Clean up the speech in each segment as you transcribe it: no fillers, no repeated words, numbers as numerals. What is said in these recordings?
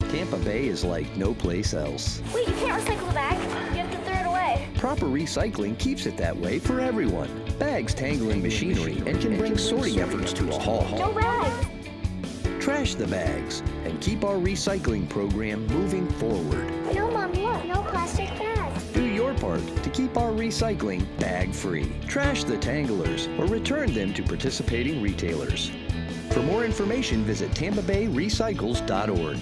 Tampa Bay is like no place else. Wait, you can't recycle the bag. You have to throw it away. Proper recycling keeps it that way for everyone. Bags tangle in machinery and can bring sorting efforts to a halt. No bags. Trash the bags and keep our recycling program moving forward. No, Mom, look. No plastic bags. Do your part to keep our recycling bag-free. Trash the tanglers or return them to participating retailers. For more information, visit tampabayrecycles.org.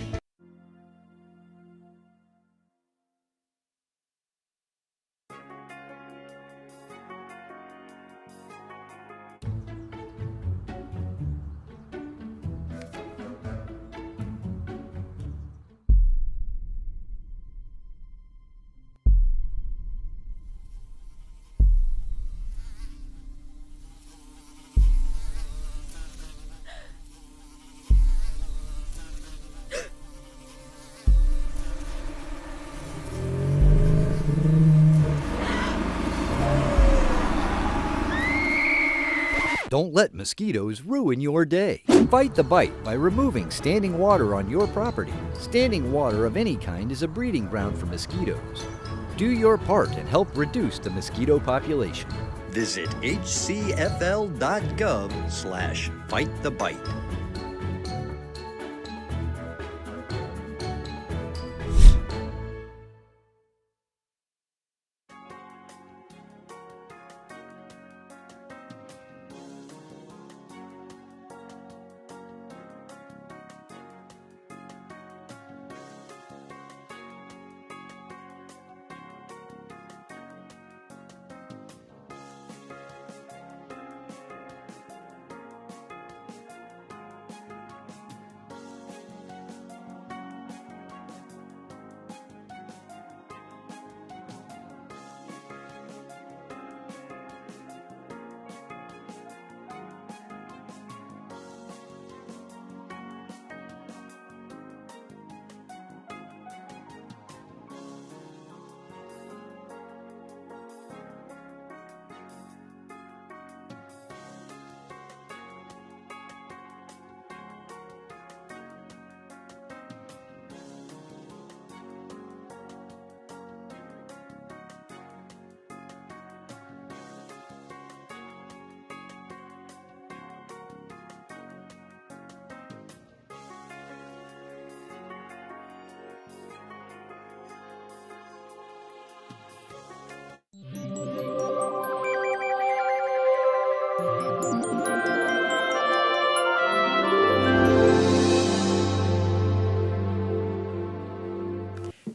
Don't let mosquitoes ruin your day. Fight the bite by removing standing water on your property. Standing water of any kind is a breeding ground for mosquitoes. Do your part and help reduce the mosquito population. Visit hcfl.gov/fightthebite.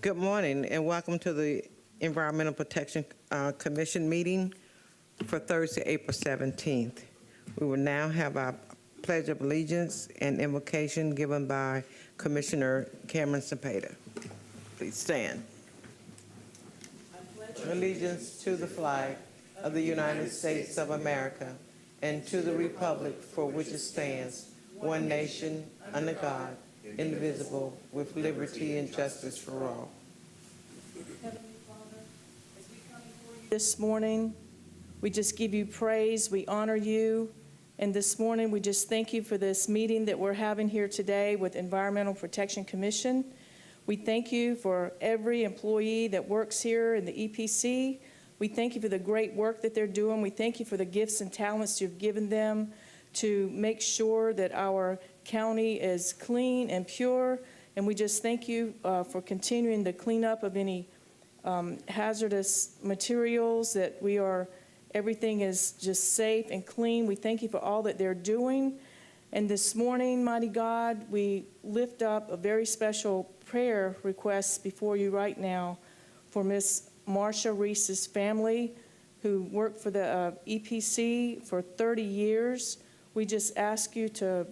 Good morning and welcome to the Environmental Protection Commission meeting for Thursday, April 17th. We will now have our Pledge of Allegiance and invocation given by Commissioner Cameron Cepeda. Please stand. I pledge allegiance to the flag of the United States of America and to the republic for which it stands, one nation, under God, indivisible, with liberty and justice for all. Heavenly Father, as we come before you this morning, we just give you praise, we honor you, and this morning we just thank you for this meeting that we're having here today with Environmental Protection Commission. We thank you for every employee that works here in the EPC. We thank you for the great work that they're doing. We thank you for the gifts and talents you've given them to make sure that our county is clean and pure, and we just thank you for continuing the cleanup of any hazardous materials, that everything is just safe and clean. We thank you for all that they're doing. And this morning, mighty God, we lift up a very special prayer request before you right now for Miss Marsha Reese's family, who worked for the EPC for 30 years. We just ask you to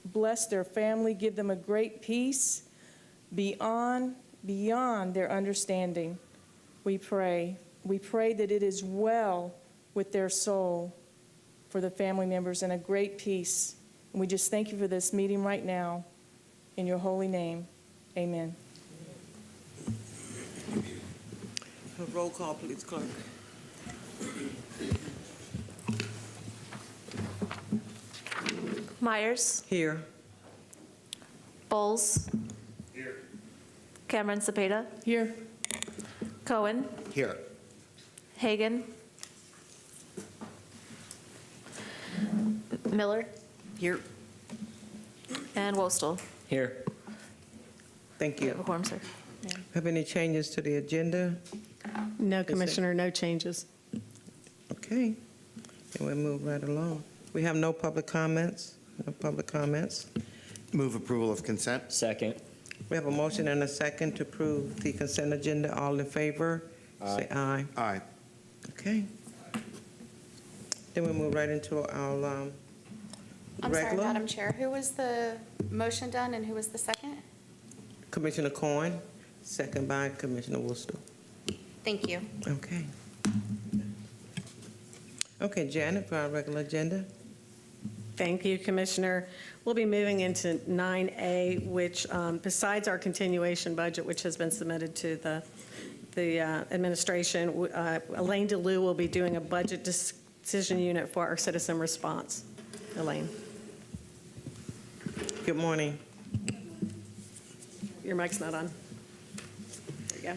bless their family, give them a great peace beyond their understanding. We pray that it is well with their soul for the family members, and a great peace. And we just thank you for this meeting right now. In your holy name, amen. Roll call, please, clerk. Myers. Here. Bowles. Here. Cameron Cepeda, Here. Cohen, Here. Hagan, Miller, Here. and Wostel. Here. Thank You have a you. quorum, sir. Have any changes to the agenda? No, Commissioner, no changes. Okay, and we'll move right along. We have no public comments, no public comments. Move approval of consent. Second. We have a motion and a second to approve the consent agenda. All in favor? Say aye. Aye. Okay. Then we'll move right into our I'm sorry, regular. Madam Chair. Who was the motion done and who was the second? Commissioner Cohen, second by Commissioner Worcester. Thank you. Okay. Okay, Janet, for our regular agenda. Thank you, Commissioner. We'll be moving into 9A, which, besides our continuation budget, which has been submitted to the administration, Elaine DeLue will be doing a budget decision unit for our citizen response. Elaine, Good morning. your mic's not on. There you go.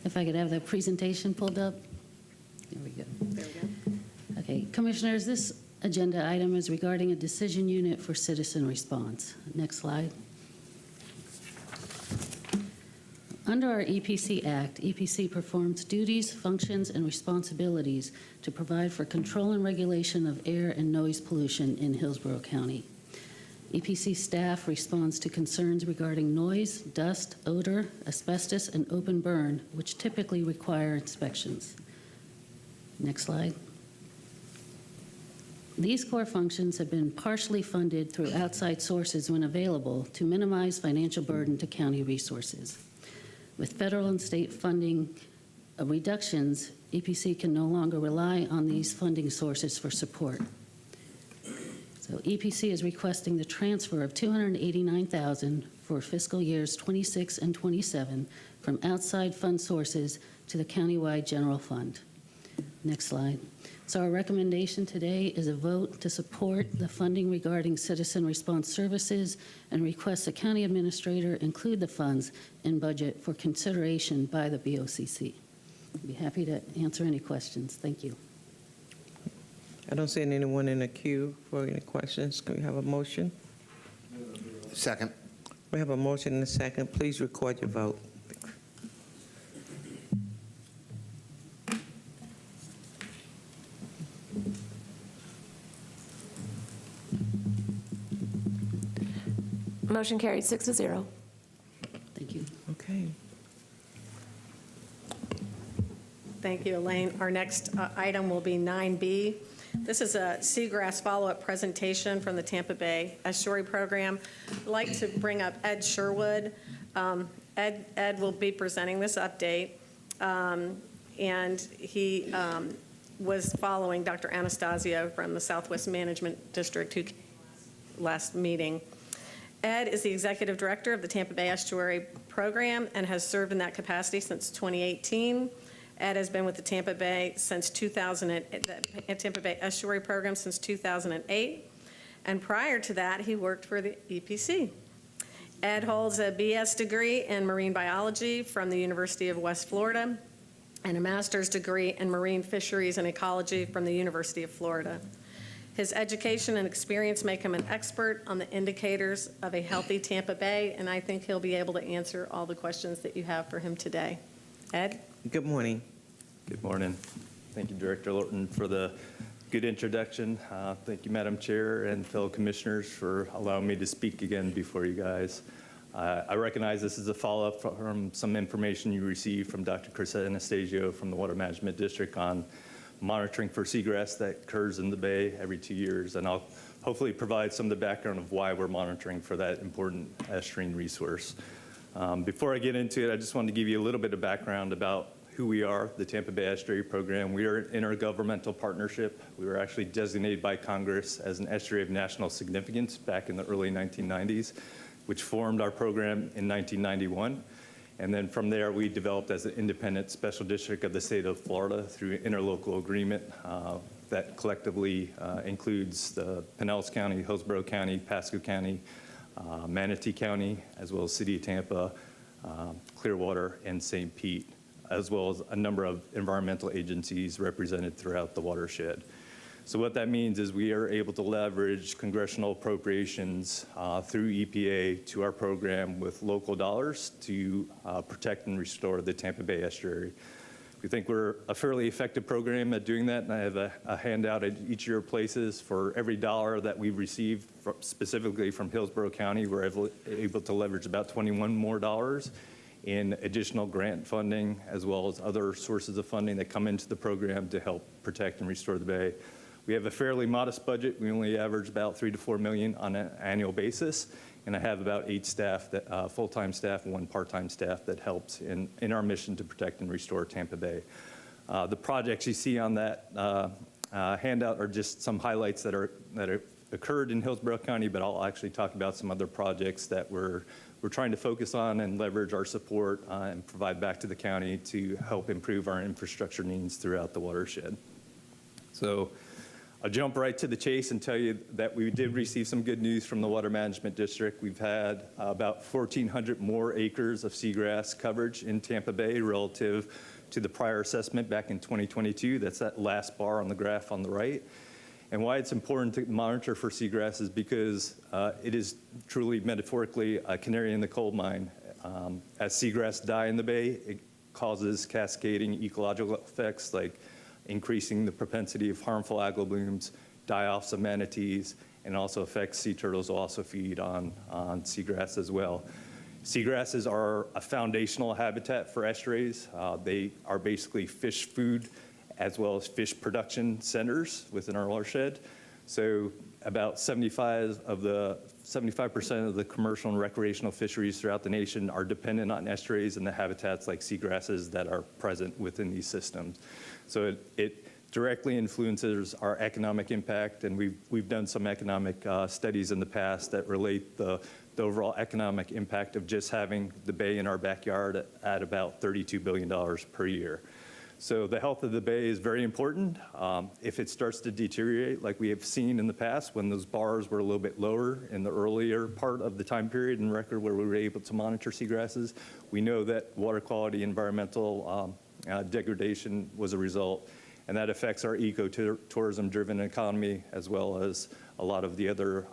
If I could have the presentation pulled up. There we go. There we go. Okay, Commissioners, this agenda item is regarding a decision unit for citizen response. Next slide. Under our EPC Act, EPC performs duties, functions, and responsibilities to provide for control and regulation of air and noise pollution in Hillsborough County. EPC staff responds to concerns regarding noise, dust, odor, asbestos, and open burn, which typically require inspections. Next slide. These core functions have been partially funded through outside sources when available to minimize financial burden to county resources. With federal and state funding reductions, EPC can no longer rely on these funding sources for support. So EPC is requesting the transfer of $289,000 for fiscal years 26 and 27 from outside fund sources to the countywide general fund. Next slide. So our recommendation today is a vote to support the funding regarding citizen response services and request the county administrator include the funds in budget for consideration by the BOCC. I'd be happy to answer any questions. Thank you. I don't see anyone in the queue for any questions. Can we have a motion? Second. We have a motion and a second. Please record your vote. Motion carried 6-0. Thank you. Okay. Thank you, Elaine. Our next item will be 9B. This is a seagrass follow-up presentation from the Tampa Bay Estuary Program. I'd like to bring up Ed Sherwood. Ed will be presenting this update, and he was following Dr. Anastasio from the Southwest Management District, who came last meeting. Ed is the Executive Director of the Tampa Bay Estuary Program and has served in that capacity since 2018. Ed has been with the Tampa Bay Tampa Bay Estuary Program since 2008, and prior to that, he worked for the EPC. Ed holds a BS degree in marine biology from the University of West Florida and a master's degree in marine fisheries and ecology from the University of Florida. His education and experience make him an expert on the indicators of a healthy Tampa Bay, and I think he'll be able to answer all the questions that you have for him today. Ed? Good morning. Good morning. Thank you, Director Lorton, for the good introduction. Thank you, Madam Chair and fellow commissioners, for allowing me to speak again before you guys. I recognize this is a follow-up from some information you received from Dr. Chris Anastasio from the Water Management District on monitoring for seagrass that occurs in the bay every 2 years, and I'll hopefully provide some of the background of why we're monitoring for that important estuarine resource. Before I get into it, I just wanted to give you a little bit of background about who we are, the Tampa Bay Estuary Program. We are an intergovernmental partnership. We were actually designated by Congress as an estuary of national significance back in the early 1990s, which formed our program in 1991. And then from there, we developed as an independent special district of the state of Florida through an interlocal agreement that collectively includes the Pinellas County, Hillsborough County, Pasco County, Manatee County, as well as City of Tampa, Clearwater, and St. Pete, as well as a number of environmental agencies represented throughout the watershed. So what that means is we are able to leverage congressional appropriations through EPA to our program with local dollars to protect and restore the Tampa Bay estuary. We think we're a fairly effective program at doing that, and I have a handout at each of your places. For every dollar that we've received specifically from Hillsborough County, we're able to leverage about $21 more in additional grant funding, as well as other sources of funding that come into the program to help protect and restore the Bay. We have a fairly modest budget. We only average about $3 to $4 million on an annual basis, and I have about 8 staff, full-time staff and 1 part-time staff that helps in our mission to protect and restore Tampa Bay. The projects you see on that handout are just some highlights that occurred in Hillsborough County, but I'll actually talk about some other projects that we're trying to focus on and leverage our support and provide back to the county to help improve our infrastructure needs throughout the watershed. So I'll jump right to the chase and tell you that we did receive some good news from the Water Management District. We've had about 1,400 more acres of seagrass coverage in Tampa Bay relative to the prior assessment back in 2022. That's that last bar on the graph on the right. And why it's important to monitor for seagrass is because it is truly metaphorically a canary in the coal mine. As seagrass die in the bay, it causes cascading ecological effects like increasing the propensity of harmful algal blooms, die-offs of manatees, and also affects sea turtles who also feed on seagrass as well. Seagrasses are a foundational habitat for estuaries. They are basically fish food as well as fish production centers within our watershed. So about 75% of the commercial and recreational fisheries throughout the nation are dependent on estuaries and the habitats like seagrasses that are present within these systems. So it directly influences our economic impact, and we've done some economic studies in the past that relate the overall economic impact of just having the bay in our backyard at about $32 billion per year. So the health of the bay is very important. If it starts to deteriorate, like we have seen in the past when those bars were a little bit lower in the earlier part of the time period and record where we were able to monitor seagrasses, we know that water quality, environmental degradation was a result, and that affects our ecotourism-driven economy as well as a lot of the other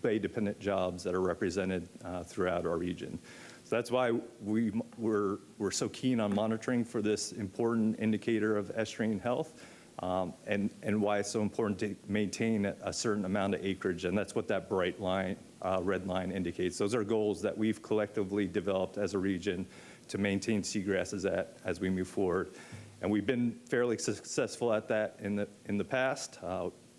bay-dependent jobs that are represented throughout our region. So that's why we're so keen on monitoring for this important indicator of estuarine health, and why it's so important to maintain a certain amount of acreage, and that's what that bright line, red line indicates. Those are goals that we've collectively developed as a region to maintain seagrasses as we move forward. And we've been fairly successful at that in the past.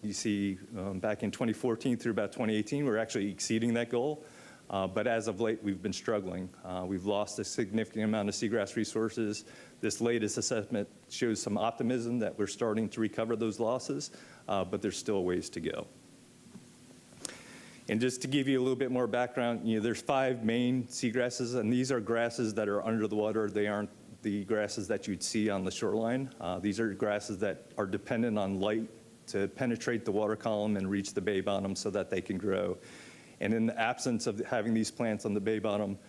You see back in 2014 through about 2018, we're actually exceeding that goal. But as of late, we've been struggling. We've lost a significant amount of seagrass resources. This latest assessment shows some optimism that we're starting to recover those losses, but there's still ways to go. And just to give you a little bit more background, there's 5 main seagrasses, and these are grasses that are under the water. They aren't the grasses that you'd see on the shoreline. These are grasses that are dependent on light to penetrate the water column and reach the bay bottom so that they can grow. And in the absence of having these plants on the bay bottom,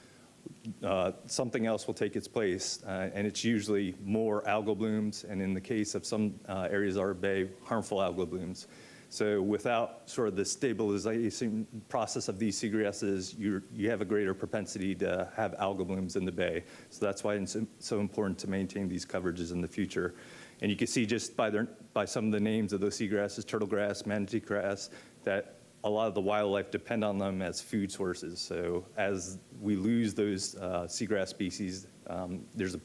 something else will take its place, and it's usually more algal blooms, and in the case of some areas of our bay, harmful algal blooms. So without sort of the stabilization process of these seagrasses, you have a greater propensity to have algal blooms in the bay. So that's why it's so important to maintain these coverages in the future. And you can see just by some of the names of those seagrasses, turtle grass, manatee grass, that a lot of the wildlife depend on them as food sources. So as we lose those seagrass species, there's a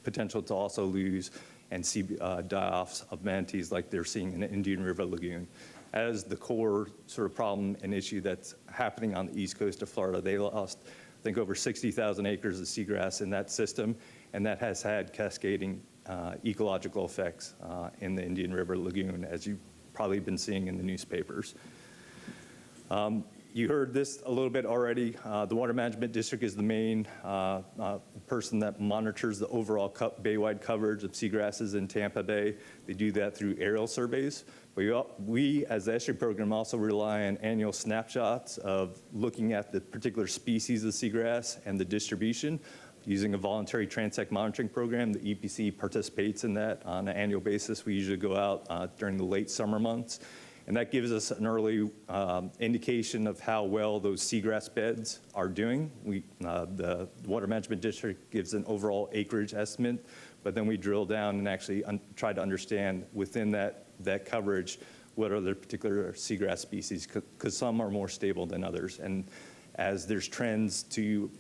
potential to also lose and see die-offs of manatees like they're seeing in the Indian River Lagoon. As the core sort of problem and issue that's happening on the east coast of Florida, they lost, I think, over 60,000 acres of seagrass in that system, and that has had cascading ecological effects in the Indian River Lagoon, as you've probably been seeing in the newspapers. You heard this a little bit already. The Water Management District is the main person that monitors the overall baywide coverage of seagrasses in Tampa Bay. They do that through aerial surveys. We, as the estuary program, also rely on annual snapshots of looking at the particular species of seagrass and the distribution. Using a voluntary transect monitoring program, the EPC participates in that on an annual basis. We usually go out during the late summer months. And that gives us an early indication of how well those seagrass beds are doing. The Water Management District gives an overall acreage estimate, but then we drill down and actually try to understand within that coverage what are the particular seagrass species, because some are more stable than others. And as there's trends to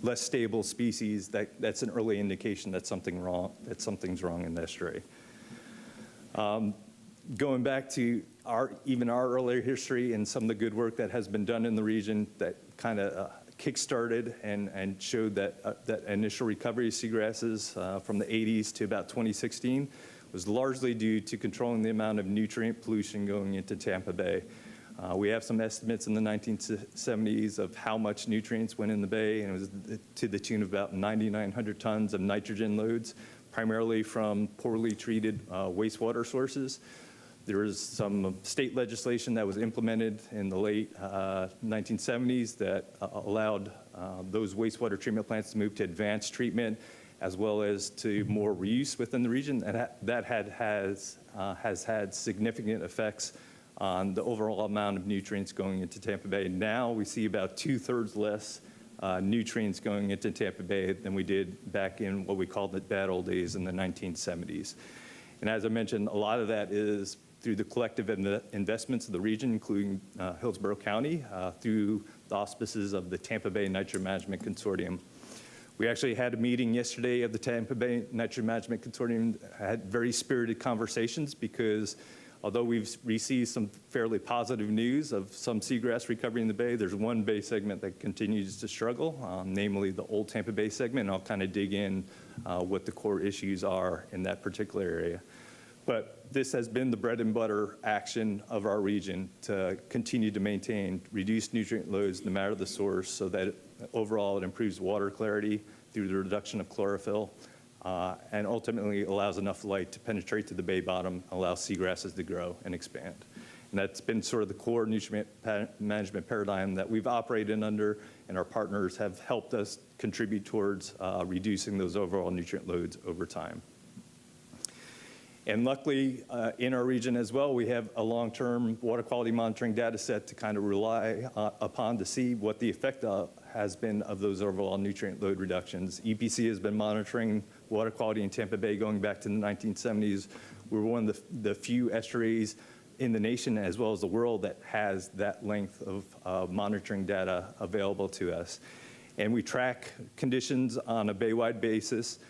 less stable species, that's an early indication that something's wrong in the estuary. Going back to even our earlier history and some of the good work that has been done in the region that kind of kick-started and showed that initial recovery of seagrasses from the 80s to about 2016 was largely due to controlling the amount of nutrient pollution going into Tampa Bay. We have some estimates in the 1970s of how much nutrients went in the bay, and it was to the tune of about 9,900 tons of nitrogen loads, primarily from poorly treated wastewater sources. There was some state legislation that was implemented in the late 1970s that allowed those wastewater treatment plants to move to advanced treatment, as well as to more reuse within the region. And that has had significant effects on the overall amount of nutrients going into Tampa Bay. Now we see about 2/3 less nutrients going into Tampa Bay than we did back in what we called the bad old days in the 1970s. And as I mentioned, a lot of that is through the collective investments of the region, including Hillsborough County, through the auspices of the Tampa Bay Nitrogen Management Consortium. We actually had a meeting yesterday of the Tampa Bay Nitrogen Management Consortium, had very spirited conversations because although we've received some fairly positive news of some seagrass recovery in the bay, there's one bay segment that continues to struggle, namely the Old Tampa Bay segment, and I'll kind of dig in what the core issues are in that particular area. But this has been the bread and butter action of our region to continue to maintain reduced nutrient loads no matter the source, so that overall it improves water clarity through the reduction of chlorophyll, and ultimately allows enough light to penetrate to the bay bottom, allows seagrasses to grow and expand. And that's been sort of the core nutrient management paradigm that we've operated under, and our partners have helped us contribute towards reducing those overall nutrient loads over time. And luckily, in our region as well, we have a long-term water quality monitoring data set to kind of rely upon to see what the effect has been of those overall nutrient load reductions. EPC has been monitoring water quality in Tampa Bay going back to the 1970s. We're one of the few estuaries in the nation as well as the world that has that length of monitoring data available to us. And we track conditions on a baywide basis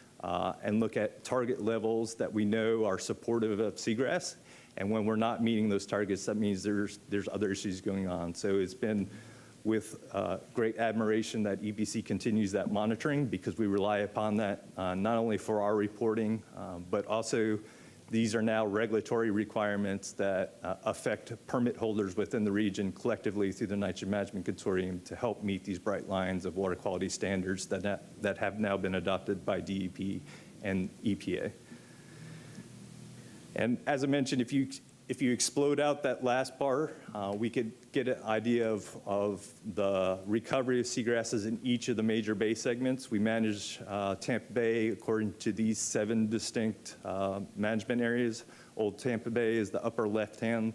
and look at target levels that we know are supportive of seagrass. And when we're not meeting those targets, that means there's other issues going on. So it's been with great admiration that EPC continues that monitoring, because we rely upon that not only for our reporting, but also these are now regulatory requirements that affect permit holders within the region collectively through the Nitrogen Management Consortium to help meet these bright lines of water quality standards that have now been adopted by DEP and EPA. And as I mentioned, if you explode out that last bar, we could get an idea of the recovery of seagrasses in each of the major bay segments. We manage Tampa Bay according to these 7 distinct management areas. Old Tampa Bay is the upper left-hand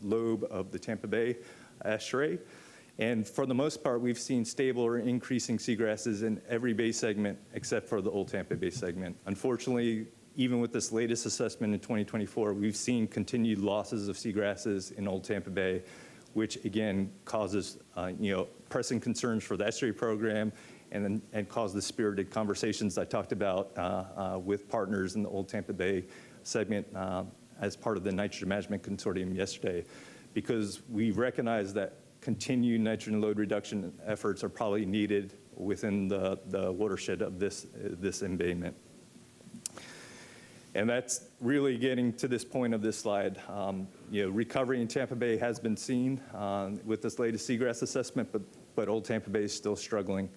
lobe of the Tampa Bay estuary. And for the most part, we've seen stable or increasing seagrasses in every bay segment except for the Old Tampa Bay segment. Unfortunately, even with this latest assessment in 2024, we've seen continued losses of seagrasses in Old Tampa Bay, which again causes pressing concerns for the estuary program, and cause the spirited conversations I talked about with partners in the Old Tampa Bay segment as part of the Nitrogen Management Consortium yesterday, because we recognize that continued nitrogen load reduction efforts are probably needed within the watershed of this embayment. And that's really getting to this point of this slide. Recovery in Tampa Bay has been seen with this latest seagrass assessment, but Old Tampa Bay is still struggling.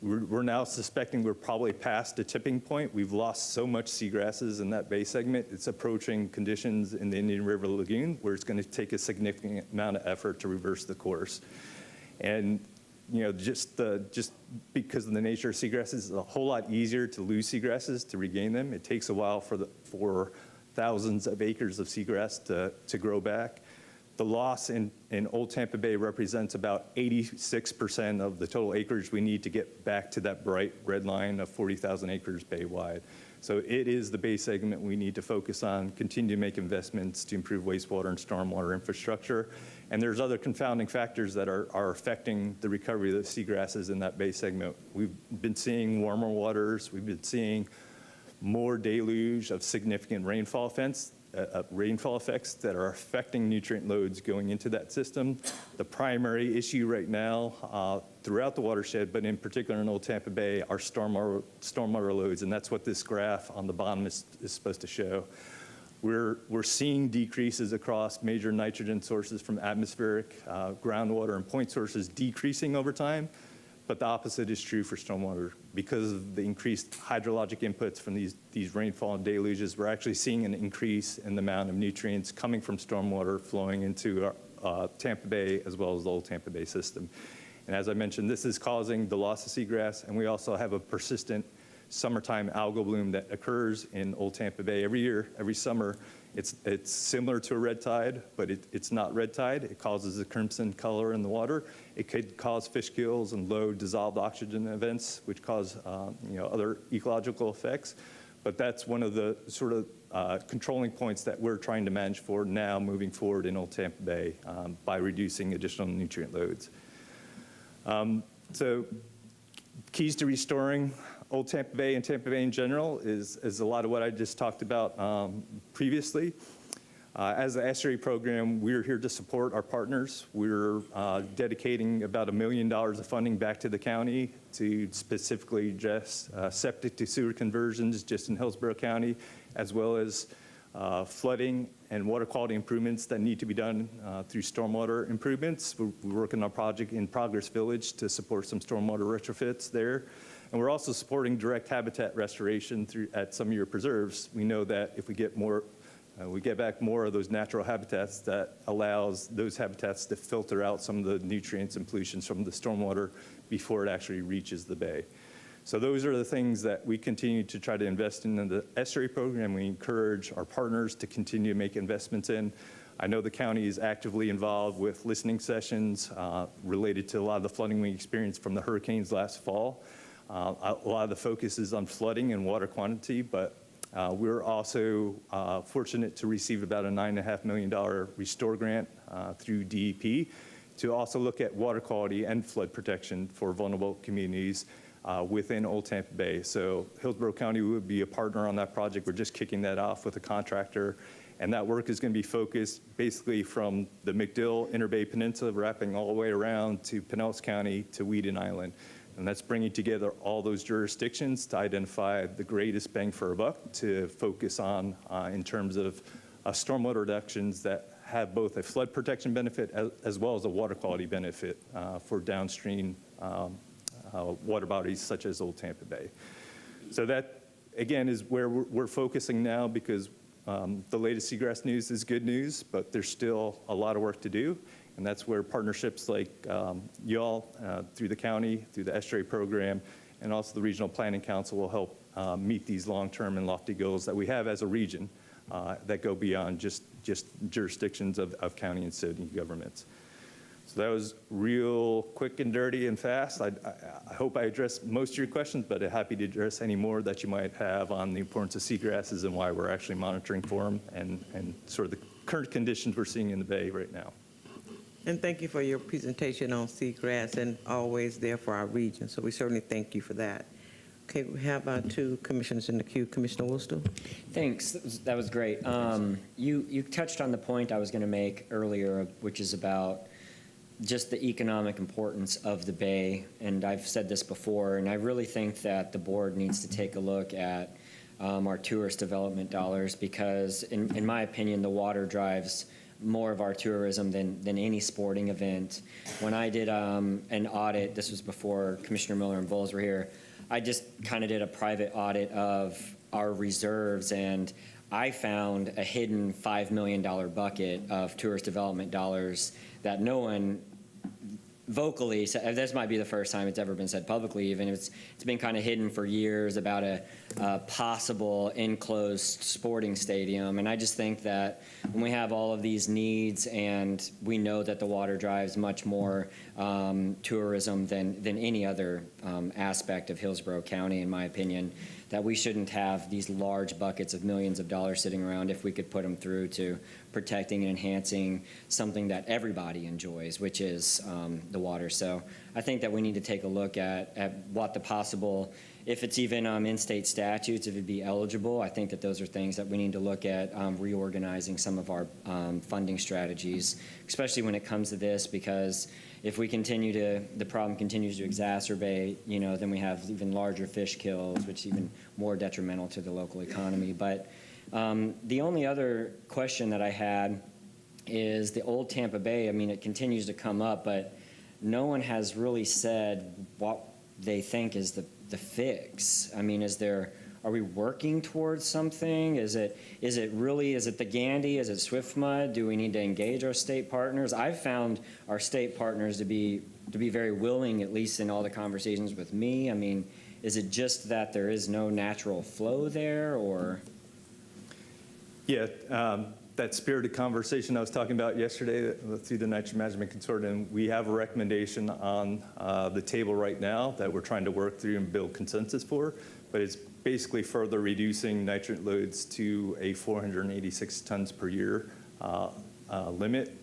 We're now suspecting we're probably past a tipping point. We've lost so much seagrasses in that bay segment. It's approaching conditions in the Indian River Lagoon where it's going to take a significant amount of effort to reverse the course. And just because of the nature of seagrasses, it's a whole lot easier to lose seagrasses to regain them. It takes a while for thousands of acres of seagrass to grow back. The loss in Old Tampa Bay represents about 86% of the total acreage we need to get back to that bright red line of 40,000 acres bay-wide. So it is the bay segment we need to focus on, continue to make investments to improve wastewater and stormwater infrastructure. And there's other confounding factors that are affecting the recovery of the seagrasses in that bay segment. We've been seeing warmer waters. We've been seeing more deluge of significant rainfall effects that are affecting nutrient loads going into that system. The primary issue right now throughout the watershed, but in particular in Old Tampa Bay, are stormwater loads, and that's what this graph on the bottom is supposed to show. We're seeing decreases across major nitrogen sources from atmospheric, groundwater, and point sources decreasing over time, but the opposite is true for stormwater. Because of the increased hydrologic inputs from these rainfall and deluges, we're actually seeing an increase in the amount of nutrients coming from stormwater flowing into Tampa Bay as well as the Old Tampa Bay system. And as I mentioned, this is causing the loss of seagrass, and we also have a persistent summertime algal bloom that occurs in Old Tampa Bay every year, every summer. It's similar to a red tide, but it's not red tide. It causes a crimson color in the water. It could cause fish kills and low dissolved oxygen events, which cause other ecological effects. But that's one of the sort of controlling points that we're trying to manage for now moving forward in Old Tampa Bay by reducing additional nutrient loads. So keys to restoring Old Tampa Bay and Tampa Bay in general is a lot of what I just talked about previously. As the estuary program, we're here to support our partners. We're dedicating about $1 million of funding back to the county to specifically address septic to sewer conversions just in Hillsborough County, as well as flooding and water quality improvements that need to be done through stormwater improvements. We're working on a project in Progress Village to support some stormwater retrofits there. And we're also supporting direct habitat restoration at some of your preserves. We know that if we get back more of those natural habitats, that allows those habitats to filter out some of the nutrients and pollutions from the stormwater before it actually reaches the bay. So those are the things that we continue to try to invest in the estuary program. We encourage our partners to continue to make investments in. I know the county is actively involved with listening sessions related to a lot of the flooding we experienced from the hurricanes last fall. A lot of the focus is on flooding and water quantity, but we're also fortunate to receive about a $9.5 million restore grant through DEP to also look at water quality and flood protection for vulnerable communities within Old Tampa Bay. So Hillsborough County would be a partner on that project. We're just kicking that off with a contractor, and that work is going to be focused basically from the McDill Interbay Peninsula, wrapping all the way around to Pinellas County to Weeden Island. And that's bringing together all those jurisdictions to identify the greatest bang for a buck to focus on in terms of stormwater reductions that have both a flood protection benefit as well as a water quality benefit for downstream water bodies such as Old Tampa Bay. So that, again, is where we're focusing now, because the latest seagrass news is good news, but there's still a lot of work to do. And that's where partnerships like y'all through the county, through the estuary program, and also the Regional Planning Council will help meet these long-term and lofty goals that we have as a region that go beyond just jurisdictions of county and city governments. So that was real quick and dirty and fast. I hope I addressed most of your questions, but I'm happy to address any more that you might have on the importance of seagrasses and why we're actually monitoring for them and sort of the current conditions we're seeing in the bay right now. And thank you for your presentation on seagrass, and always there for our region. So we certainly thank you for that. Okay, we have our two commissioners in the queue. Commissioner Woolston. Thanks. That was great. You touched on the point I was going to make earlier, which is about just the economic importance of the bay. And I've said this before, and I really think that the board needs to take a look at our tourist development dollars, because in my opinion, the water drives more of our tourism than any sporting event. When I did an audit, this was before Commissioner Miller and Bowles were here, I just kind of did a private audit of our reserves, and I found a hidden $5 million bucket of tourist development dollars that no one vocally said. This might be the first time it's ever been said publicly, even. It's been kind of hidden for years about a possible enclosed sporting stadium. And I just think that when we have all of these needs, and we know that the water drives much more tourism than any other aspect of Hillsborough County, in my opinion, that we shouldn't have these large buckets of millions of dollars sitting around if we could put them through to protecting and enhancing something that everybody enjoys, which is the water. So I think that we need to take a look at what the possible, if it's even in state statutes, if it'd be eligible. I think that those are things that we need to look at reorganizing some of our funding strategies, especially when it comes to this, because if we continue to, the problem continues to exacerbate, then we have even larger fish kills, which is even more detrimental to the local economy. But the only other question that I had is the old Tampa Bay. I mean, it continues to come up, but no one has really said what they think is the fix. I mean, are we working towards something? Is it the Gandy? Is it Swift Mud? Do we need to engage our state partners? I've found our state partners to be very willing, at least in all the conversations with me. I mean, is it just that there is no natural flow there, or? Yeah, that spirited conversation I was talking about yesterday through the Nitrogen Management Consortium, we have a recommendation on the table right now that we're trying to work through and build consensus for, but it's basically further reducing nitrate loads to a 486 tons per year limit,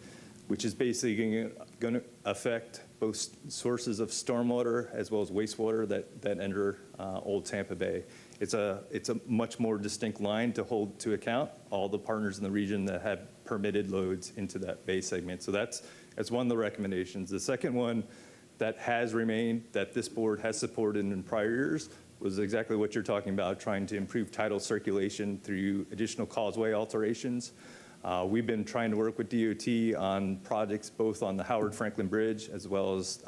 which is basically going to affect both sources of stormwater as well as wastewater that enter Old Tampa Bay. It's a much more distinct line to hold to account all the partners in the region that have permitted loads into that bay segment. So that's one of the recommendations. The second one that has remained, that this board has supported in prior years, was exactly what you're talking about, trying to improve tidal circulation through additional causeway alterations. We've been trying to work with DOT on projects both on the Howard Franklin Bridge as well as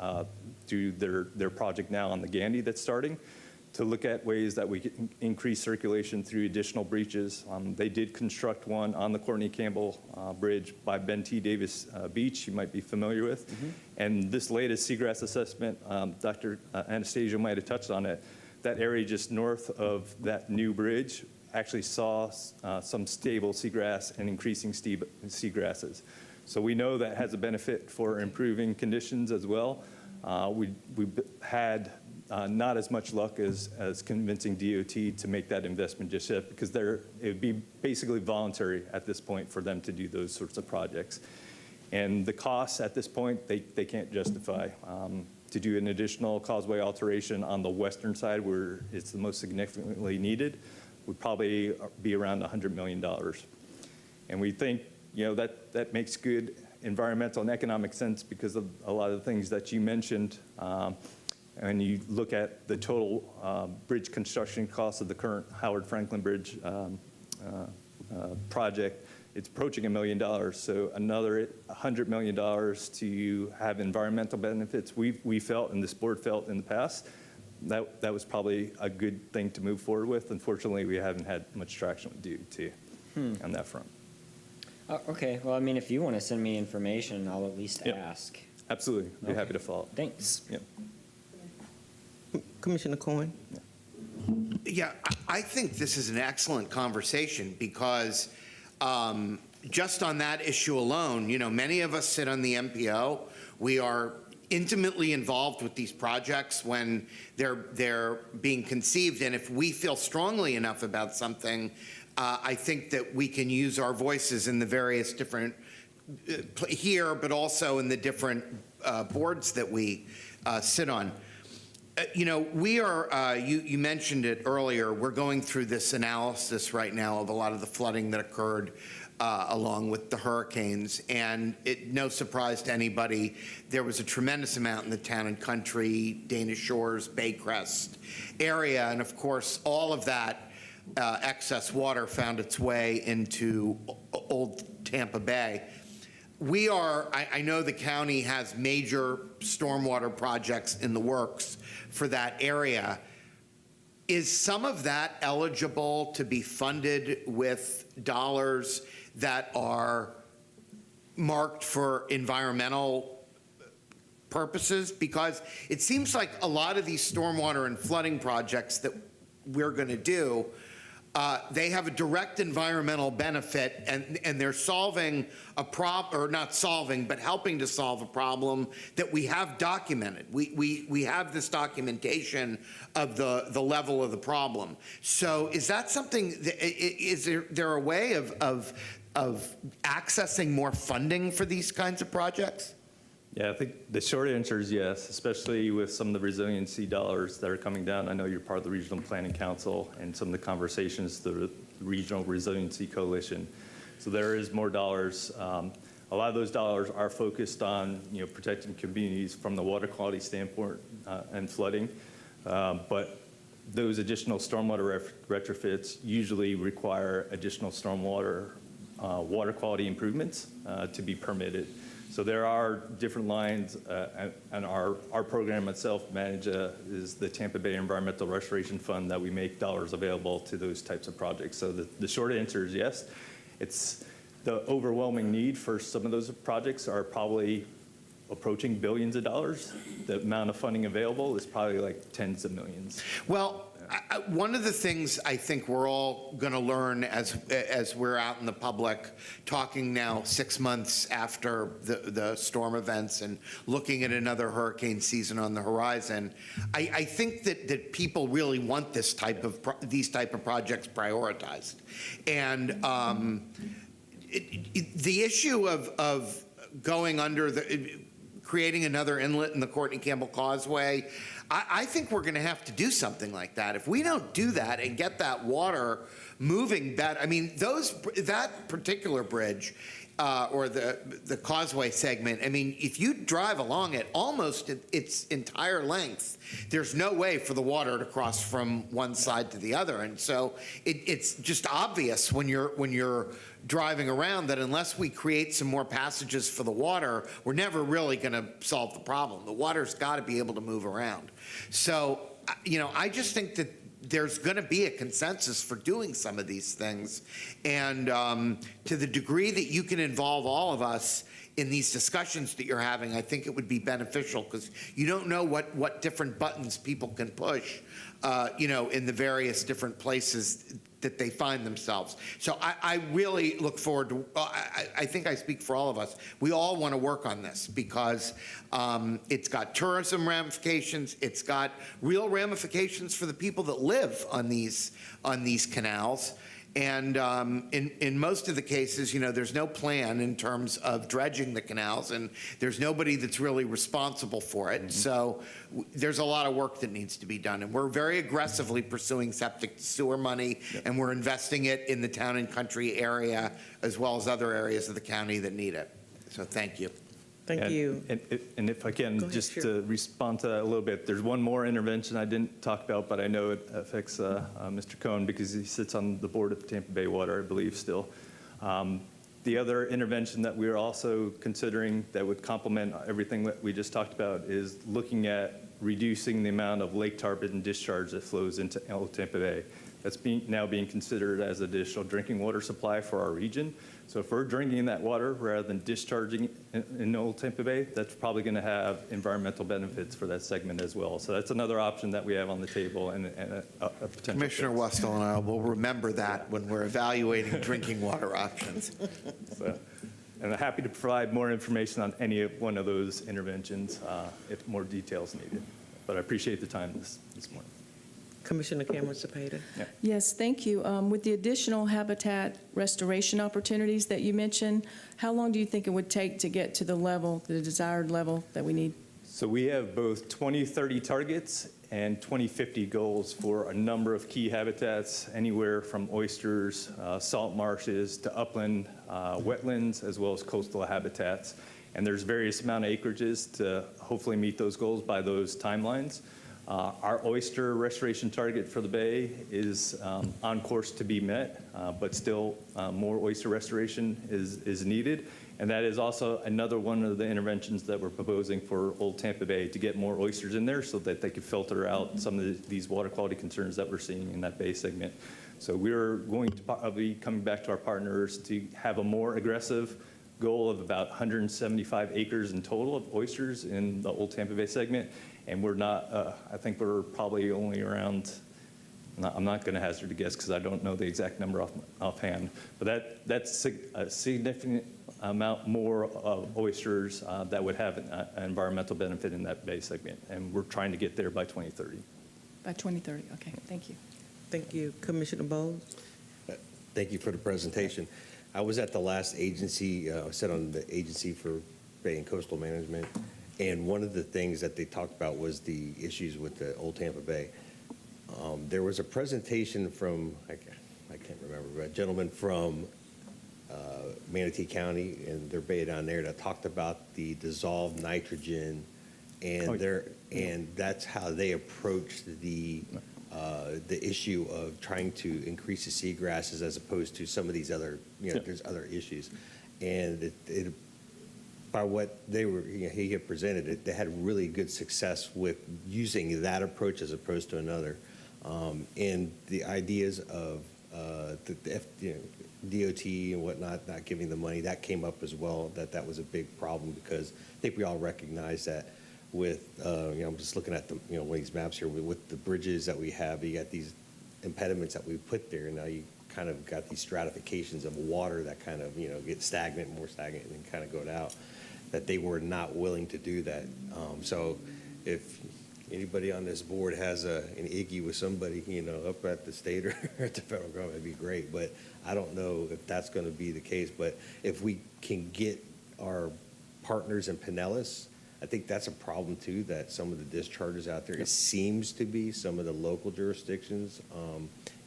through their project now on the Gandy that's starting, to look at ways that we can increase circulation through additional breaches. They did construct one on the Courtney Campbell Bridge by Ben T. Davis Beach, you might be familiar with. Mm-hmm. And this latest seagrass assessment, Dr. Anastasia might have touched on it, that area just north of that new bridge actually saw some stable seagrass and increasing seagrasses. So we know that has a benefit for improving conditions as well. We had not as much luck as convincing DOT to make that investment just yet, because it would be basically voluntary at this point for them to do those sorts of projects. And the costs at this point, they can't justify. To do an additional causeway alteration on the western side where it's the most significantly needed would probably be around $100 million. And we think, that makes good environmental and economic sense because of a lot of the things that you mentioned. And you look at the total bridge construction cost of the current Howard Franklin Bridge project, it's approaching $1 million. So another $100 million to have environmental benefits. We felt, and this board felt in the past, that was probably a good thing to move forward with. Unfortunately, we haven't had much traction with DOT on that front. Okay, well, I mean, if you want to send me information, I'll at least ask. Absolutely, I'd be happy to follow up. Thanks. Yep. Commissioner Cohen? Yeah, I think this is an excellent conversation because just on that issue alone, many of us sit on the MPO. We are intimately involved with these projects when they're being conceived, and if we feel strongly enough about something, I think that we can use our voices in the various different here, but also in the different boards that we sit on. We are, you mentioned it earlier, we're going through this analysis right now of a lot of the flooding that occurred along with the hurricanes, and no surprise to anybody, there was a tremendous amount in the town and country, Danish Shores, Baycrest area, and of course all of that excess water found its way into Old Tampa Bay. I know the county has major stormwater projects in the works for that area. Is some of that eligible to be funded with dollars that are marked for environmental purposes? Because it seems like a lot of these stormwater and flooding projects that we're going to do, they have a direct environmental benefit, and they're solving a problem, or not solving, but helping to solve a problem that we have documented. We have this documentation of the level of the problem. So is that something, is there a way of accessing more funding for these kinds of projects? Yeah, I think the short answer is yes, especially with some of the resiliency dollars that are coming down. I know you're part of the Regional Planning Council and some of the conversations through the Regional Resiliency Coalition. So there is more dollars. A lot of those dollars are focused on, protecting communities from the water quality standpoint and flooding. But those additional stormwater retrofits usually require additional stormwater water quality improvements to be permitted. So there are different lines, and our program itself is the Tampa Bay Environmental Restoration Fund that we make dollars available to those types of projects. So the short answer is yes. It's the overwhelming need for some of those projects are probably approaching billions of dollars. The amount of funding available is probably like tens of millions. Well, one of the things I think we're all going to learn as we're out in the public, talking now 6 months after the storm events and looking at another hurricane season on the horizon, I think that people really want these type of projects prioritized. And the issue of going under creating another inlet in the Courtney Campbell Causeway, I think we're going to have to do something like that. If we don't do that and get that water moving better, I mean, that particular bridge or the causeway segment, I mean, if you drive along it almost its entire length, there's no way for the water to cross from one side to the other. And so it's just obvious when you're driving around that unless we create some more passages for the water, we're never really going to solve the problem. The water's got to be able to move around. So, I just think that there's going to be a consensus for doing some of these things. And to the degree that you can involve all of us in these discussions that you're having, I think it would be beneficial, because you don't know what different buttons people can push, in the various different places that they find themselves. So I really look forward to, I think I speak for all of us, we all want to work on this, because it's got tourism ramifications, it's got real ramifications for the people that live on these canals. And in most of the cases, there's no plan in terms of dredging the canals, and there's nobody that's really responsible for it. Mm-hmm. So there's a lot of work that needs to be done. And we're very aggressively pursuing septic sewer money, yep, and we're investing it in the town and country area as well as other areas of the county that need it. So thank you. Thank you. And if I can, to respond to that a little bit, there's one more intervention I didn't talk about, but I know it affects Mr. Cohn, because he sits on the board of Tampa Bay Water, I believe, still. The other intervention that we're also considering that would complement everything that we just talked about is looking at reducing the amount of lake tar bed and discharge that flows into Old Tampa Bay. That's now being considered as additional drinking water supply for our region. So if we're drinking that water rather than discharging in Old Tampa Bay, that's probably going to have environmental benefits for that segment as well. So that's another option that we have on the table, and a potential. Commissioner fix. Westall and I will remember that when we're evaluating drinking water options. So, and I'm happy to provide more information on any one of those interventions if more details needed. But I appreciate the time this morning. Commissioner Cameron Cepeda. Yeah. Yes, thank you. With the additional habitat restoration opportunities that you mentioned, how long do you think it would take to get to the desired level that we need? So we have both 2030 targets and 2050 goals for a number of key habitats, anywhere from oysters, salt marshes, to upland wetlands, as well as coastal habitats. And there's various amount of acreages to hopefully meet those goals by those timelines. Our oyster restoration target for the bay is on course to be met, but still more oyster restoration is needed. And that is also another one of the interventions that we're proposing for Old Tampa Bay, to get more oysters in there so that they can filter out some of these water quality concerns that we're seeing in that bay segment. So we're going to be coming back to our partners to have a more aggressive goal of about 175 acres in total of oysters in the Old Tampa Bay segment. And we're not, I think we're probably only around, I'm not going to hazard a guess because I don't know the exact number offhand, but that's a significant amount more of oysters that would have an environmental benefit in that bay segment. And we're trying to get there by 2030. By 2030, okay, thank you. Thank you. Commissioner Bowles? Thank you for the presentation. I was at the last agency, I sat on the Agency for Bay and Coastal Management, and one of the things that they talked about was the issues with the Old Tampa Bay. There was a presentation from, I can't remember, but a gentleman from Manatee County and their bay down there that talked about the dissolved nitrogen, and and that's how they approached the issue of trying to increase the seagrasses as opposed to some of these other, there's other issues. And by what they were, he had presented, they had really good success with using that approach as opposed to another. And the ideas of DOT and whatnot, not giving the money, that came up as well, that was a big problem, because I think we all recognize that with, I'm just looking at the, one of these maps here, with the bridges that we have, you got these impediments that we put there, and now you kind of got these stratifications of water that kind of, get stagnant, more stagnant, and then kind of go out, that they were not willing to do that. So if anybody on this board has an Iggy with somebody, up at the state or at the federal government, it'd be great. But I don't know if that's going to be the case. But if we can get our partners in Pinellas, I think that's a problem too, that some of the discharges out there, it seems to be some of the local jurisdictions,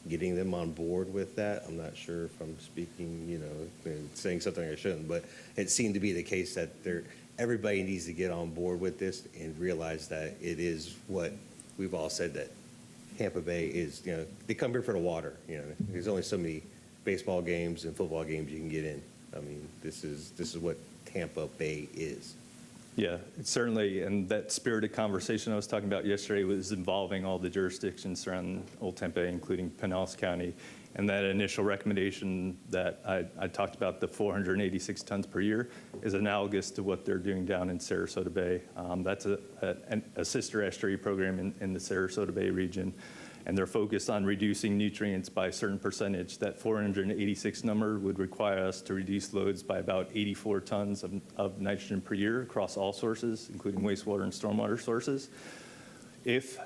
getting them on board with that. I'm not sure if I'm speaking, saying something I shouldn't, but it seemed to be the case that everybody needs to get on board with this and realize that it is what we've all said, that Tampa Bay is, they come here for the water. There's only so many baseball games and football games you can get in. I mean, this is what Tampa Bay is. Yeah, it's certainly, and that spirited conversation I was talking about yesterday was involving all the jurisdictions around Old Tampa Bay, including Pinellas County. And that initial recommendation that I talked about, the 486 tons per year, is analogous to what they're doing down in Sarasota Bay. That's a sister estuary program in the Sarasota Bay region. And they're focused on reducing nutrients by a certain percentage. That 486 number would require us to reduce loads by about 84 tons of nitrogen per year across all sources, including wastewater and stormwater sources. If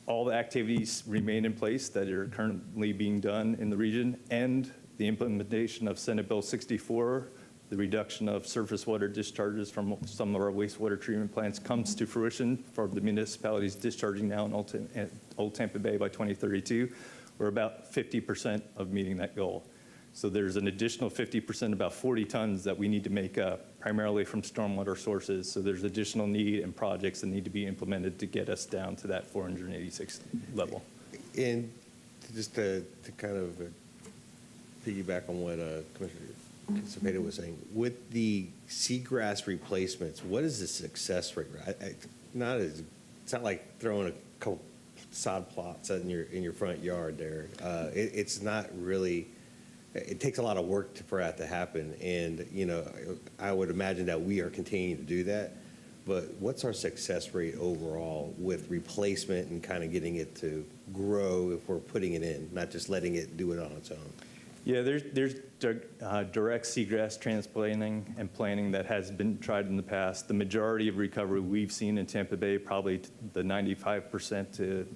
all the activities remain in place that are currently being done in the region, and the implementation of Senate Bill 64, the reduction of surface water discharges from some of our wastewater treatment plants, comes to fruition for the municipalities discharging now in Old Tampa Bay by 2032, we're about 50% of meeting that goal. So there's an additional 50%, about 40 tons, that we need to make up, primarily from stormwater sources. So there's additional need and projects that need to be implemented to get us down to that 486 level. And just to kind of piggyback on what Commissioner Cepeda was saying, with the seagrass replacements, what is the success rate? It's not like throwing a couple sod plots in your front yard there. It's not really. It takes a lot of work for that to happen, and I would imagine that we are continuing to do that. But what's our success rate overall with replacement and kind of getting it to grow if we're putting it in, not just letting it do it on its own? Yeah, there's direct seagrass transplanting and planting that has been tried in the past. The majority of recovery we've seen in Tampa Bay, probably the 95% to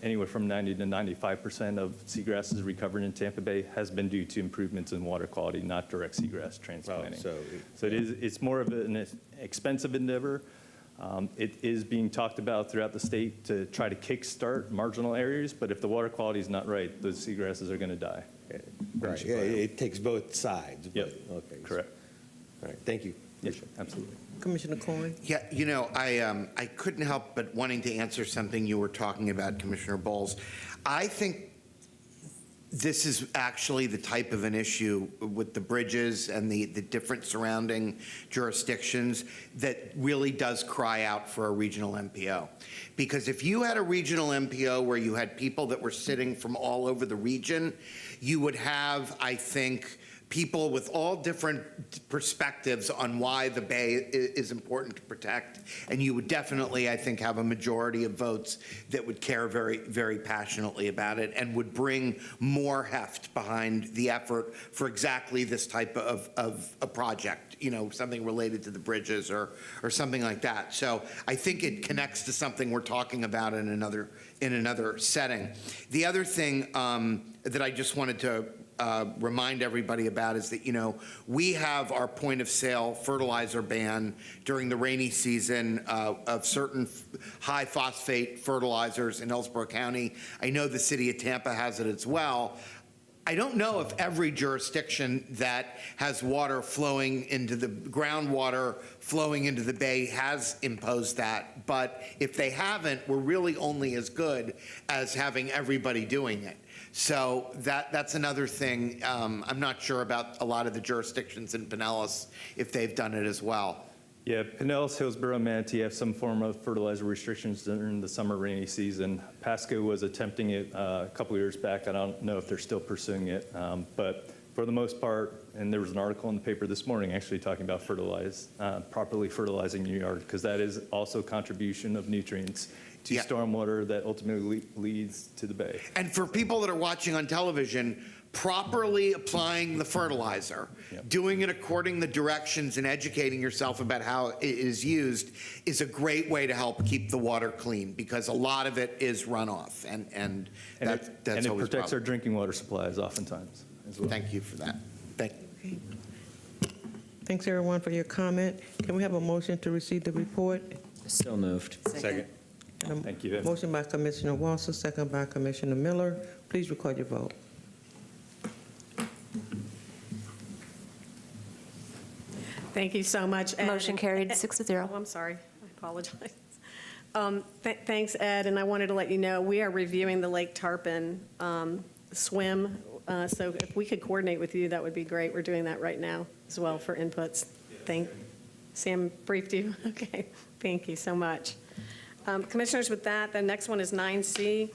anywhere from 90 to 95% of seagrasses recovered in Tampa Bay has been due to improvements in water quality, not direct seagrass transplanting. Oh, so it's more of an expensive endeavor. It is being talked about throughout the state to try to kickstart marginal areas, but if the water quality is not right, those seagrasses are going to die. Right. Yeah, it takes both sides. Yep. Okay. Correct. All right. Thank you. Yes, absolutely. Commissioner Cohen? Yeah, I couldn't help but wanting to answer something you were talking about, Commissioner Bowles. I think this is actually the type of an issue with the bridges and the different surrounding jurisdictions that really does cry out for a regional MPO. Because if you had a regional MPO where you had people that were sitting from all over the region, you would have, I think, people with all different perspectives on why the Bay is important to protect. And you would definitely, I think, have a majority of votes that would care very, very passionately about it and would bring more heft behind the effort for exactly this type of a project, something related to the bridges or something like that. So I think it connects to something we're talking about in another setting. The other thing that I just wanted to remind everybody about is that, we have our point of sale fertilizer ban during the rainy season of certain high phosphate fertilizers in Hillsborough County. I know the city of Tampa has it as well. I don't know if every jurisdiction that has water flowing into the groundwater flowing into the Bay has imposed that, but if they haven't, we're really only as good as having everybody doing it. So that's another thing. I'm not sure about a lot of the jurisdictions in Pinellas if they've done it as well. Yeah, Pinellas, Hillsborough, Manatee have some form of fertilizer restrictions during the summer rainy season. Pasco was attempting it a couple years back. I don't know if they're still pursuing it, but for the most part, and there was an article in the paper this morning actually talking about properly fertilizing your yard, because that is also contribution of nutrients to stormwater that ultimately leads to the Bay. And for people that are watching on television, properly applying the fertilizer, doing it according to the directions and educating yourself about how it is used is a great way to help keep the water clean, because a lot of it is runoff, and that's it always protects our drinking water supplies oftentimes as well. Thank you for that. Thank you. Thanks, everyone, for your comment. Can we have a motion to receive the report? So moved. Second. Thank you. Motion by Commissioner Walser, second by Commissioner Miller. Please record your vote. Thank you so much, Ed. Motion carried 6-0. Oh, I'm sorry. I apologize. Thanks, Ed, and I wanted to let you know, we are reviewing the Lake Tarpon swim, so if we could coordinate with you, that would be great. We're doing that right now as well for inputs. Sam briefed you? Okay, thank you so much. Commissioners, with that, the next one is 9C.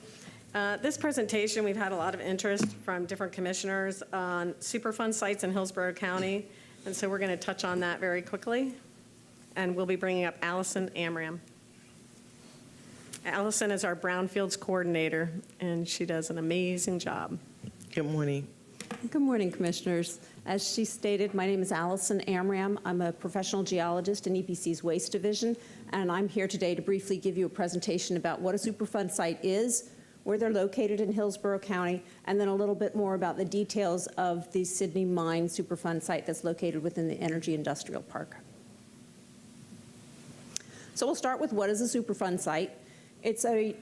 This presentation, we've had a lot of interest from different commissioners on Superfund sites in Hillsborough County, and so we're going to touch on that very quickly, and we'll be bringing up Allison Amram. Allison is our Brownfields coordinator, and she does an amazing job. Good morning. Good morning, Commissioners. As she stated, my name is Allison Amram. I'm a professional geologist in EPC's Waste Division, and I'm here today to briefly give you a presentation about what a Superfund site is, where they're located in Hillsborough County, and then a little bit more about the details of the Sydney Mine Superfund site that's located within the Energy Industrial Park. So we'll start with what is a Superfund site. It's a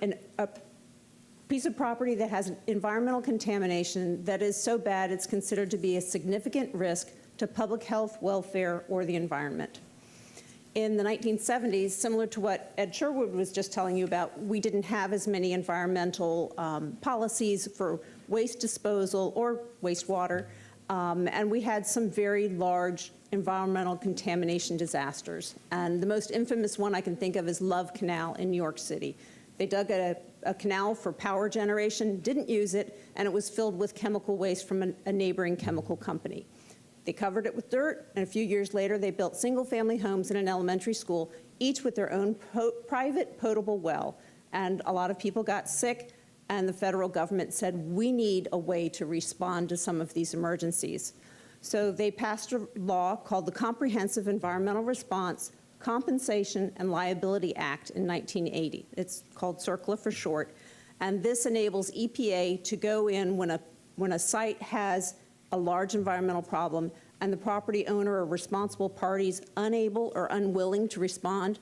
piece of property that has environmental contamination that is so bad it's considered to be a significant risk to public health, welfare, or the environment. In the 1970s, similar to what Ed Sherwood was just telling you about, we didn't have as many environmental policies for waste disposal or wastewater, and we had some very large environmental contamination disasters. And the most infamous one I can think of is Love Canal in New York City. They dug a canal for power generation, didn't use it, and it was filled with chemical waste from a neighboring chemical company. They covered it with dirt, and a few years later, they built single-family homes in an elementary school, each with their own private potable well. And a lot of people got sick, and the federal government said, we need a way to respond to some of these emergencies. So they passed a law called the Comprehensive Environmental Response, Compensation and Liability Act in 1980. It's called CERCLA for short. And this enables EPA to go in when a site has a large environmental problem and the property owner or responsible parties unable or unwilling to respond.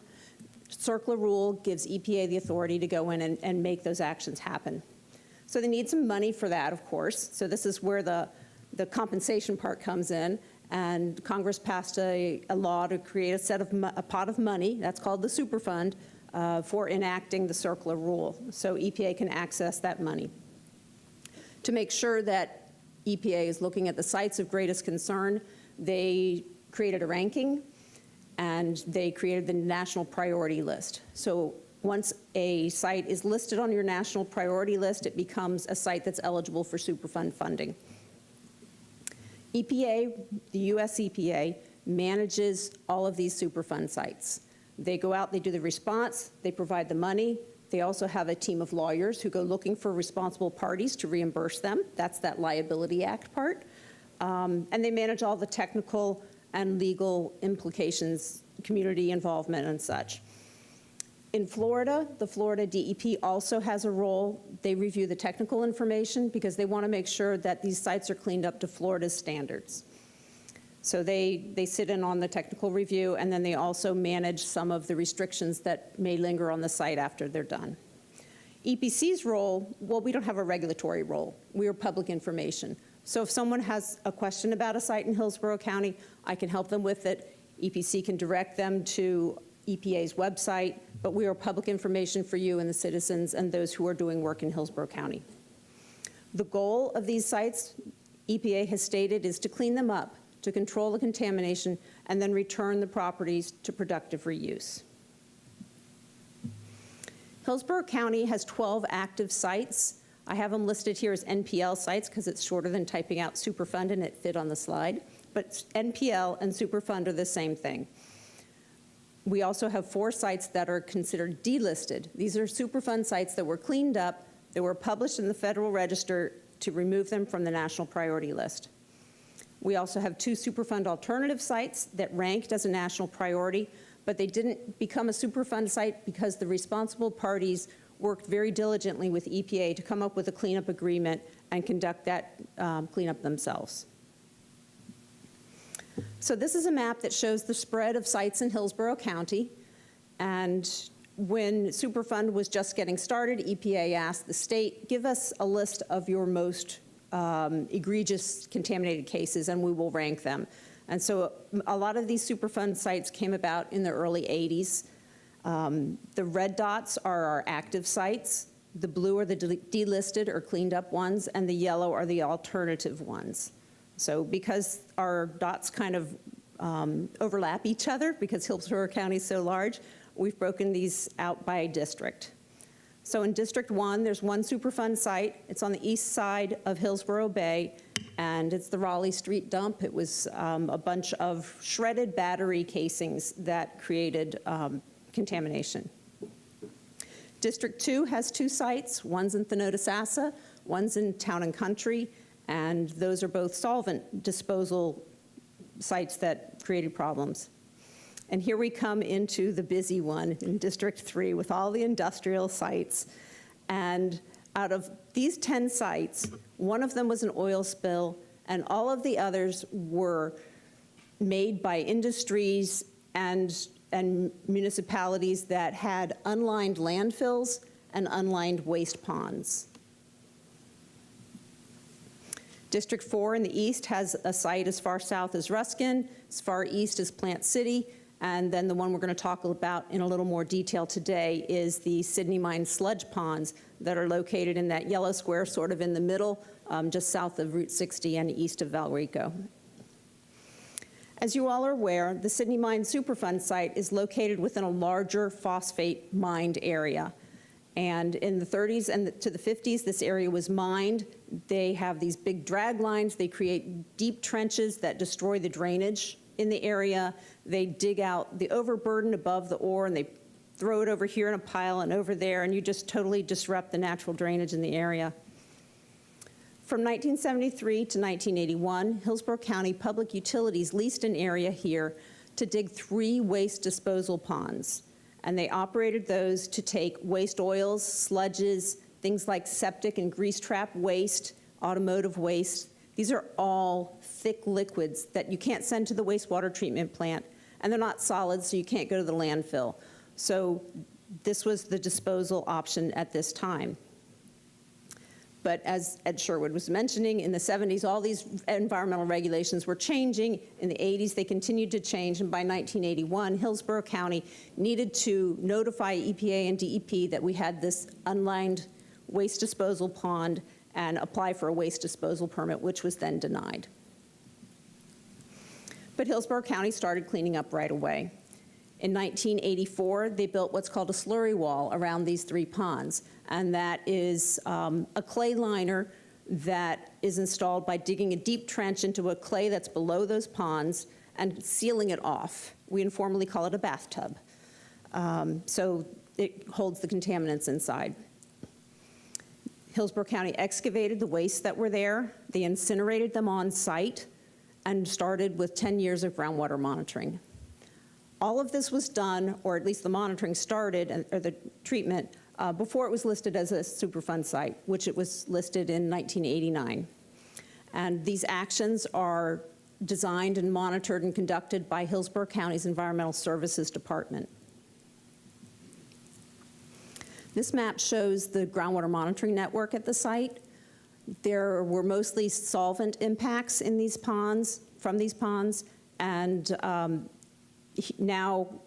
CERCLA rule gives EPA the authority to go in and make those actions happen. So they need some money for that, of course. So this is where the compensation part comes in. and Congress passed a law to create a pot of money, that's called the Superfund, for enacting the circular rule, so EPA can access that money. To make sure that EPA is looking at the sites of greatest concern, they created a ranking, and they created the national priority list. So once a site is listed on your national priority list, it becomes a site that's eligible for Superfund funding. EPA, the US EPA, manages all of these Superfund sites. They go out, they do the response, they provide the money. They also have a team of lawyers who go looking for responsible parties to reimburse them. That's that Liability Act part. And they manage all the technical and legal implications, community involvement and such. In Florida, the Florida DEP also has a role. They review the technical information because they want to make sure that these sites are cleaned up to Florida's standards. So they sit in on the technical review, and then they also manage some of the restrictions that may linger on the site after they're done. EPC's role, well, we don't have a regulatory role. We are public information. So if someone has a question about a site in Hillsborough County, I can help them with it. EPC can direct them to EPA's website, but we are public information for you and the citizens and those who are doing work in Hillsborough County. The goal of these sites, EPA has stated, is to clean them up, to control the contamination, and then return the properties to productive reuse. Hillsborough County has 12 active sites. I have them listed here as NPL sites because it's shorter than typing out Superfund and it fit on the slide. But NPL and Superfund are the same thing. We also have 4 sites that are considered delisted. These are Superfund sites that were cleaned up, that were published in the Federal Register to remove them from the national priority list. We also have 2 Superfund alternative sites that ranked as a national priority, but they didn't become a Superfund site because the responsible parties worked very diligently with EPA to come up with a cleanup agreement and conduct that cleanup themselves. So this is a map that shows the spread of sites in Hillsborough County. And when Superfund was just getting started, EPA asked the state, give us a list of your most egregious contaminated cases and we will rank them. And so a lot of these Superfund sites came about in the early 80s. The red dots are our active sites. The blue are the delisted or cleaned up ones, and the yellow are the alternative ones. So because our dots kind of overlap each other, because Hillsborough County is so large, we've broken these out by district. So in District 1, there's 1 Superfund site. It's on the east side of Hillsborough Bay, and it's the Raleigh Street dump. It was a bunch of shredded battery casings that created contamination. District 2 has 2 sites. One's in Thanodisassa, one's in Town and Country, and those are both solvent disposal sites that created problems. And here we come into the busy one in District 3 with all the industrial sites. And out of these 10 sites, one of them was an oil spill, and all of the others were made by industries and municipalities that had unlined landfills and unlined waste ponds. District 4 in the east has a site as far south as Ruskin, as far east as Plant City, and then the one we're going to talk about in a little more detail today is the Sydney Mine sludge ponds that are located in that yellow square sort of in the middle, just south of Route 60 and east of Valrico. As you all are aware, the Sydney Mine Superfund site is located within a larger phosphate mined area. And in the 30s and to the 50s, this area was mined. They have these big drag lines. They create deep trenches that destroy the drainage in the area. They dig out the overburden above the ore, and they throw it over here in a pile and over there, and you just totally disrupt the natural drainage in the area. From 1973 to 1981, Hillsborough County Public Utilities leased an area here to dig 3 waste disposal ponds. And they operated those to take waste oils, sludges, things like septic and grease trap waste, automotive waste. These are all thick liquids that you can't send to the wastewater treatment plant, and they're not solid, so you can't go to the landfill. So this was the disposal option at this time. But as Ed Sherwood was mentioning, in the 70s, all these environmental regulations were changing. In the 80s, they continued to change, and by 1981, Hillsborough County needed to notify EPA and DEP that we had this unlined waste disposal pond and apply for a waste disposal permit, which was then denied. But Hillsborough County started cleaning up right away. In 1984, they built what's called a slurry wall around these 3 ponds, and that is a clay liner that is installed by digging a deep trench into a clay that's below those ponds and sealing it off. We informally call it a bathtub. So it holds the contaminants inside. Hillsborough County excavated the wastes that were there. They incinerated them on site and started with 10 years of groundwater monitoring. All of this was done, or at least the monitoring started, or the treatment, before it was listed as a Superfund site, which it was listed in 1989. And these actions are designed and monitored and conducted by Hillsborough County's Environmental Services Department. This map shows the groundwater monitoring network at the site. There were mostly solvent impacts in these ponds, from these ponds, and now,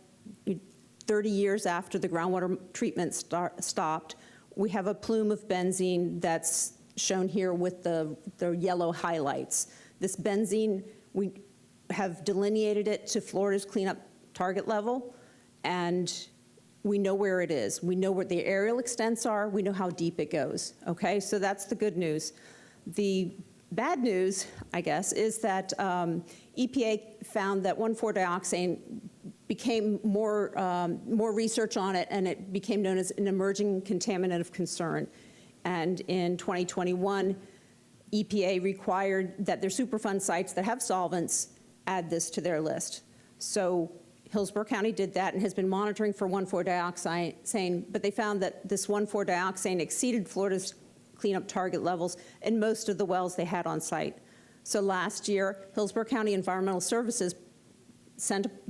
30 years after the groundwater treatment stopped, we have a plume of benzene that's shown here with the yellow highlights. This benzene, we have delineated it to Florida's cleanup target level, and we know where it is. We know where the aerial extents are. We know how deep it goes, okay? So that's the good news. The bad news, I guess, is that EPA found that 1,4-dioxane became more research on it, and it became known as an emerging contaminant of concern. And in 2021, EPA required that their Superfund sites that have solvents add this to their list. So Hillsborough County did that and has been monitoring for 1,4-dioxane, but they found that this 1,4-dioxane exceeded Florida's cleanup target levels in most of the wells they had on site. So last year, Hillsborough County Environmental Services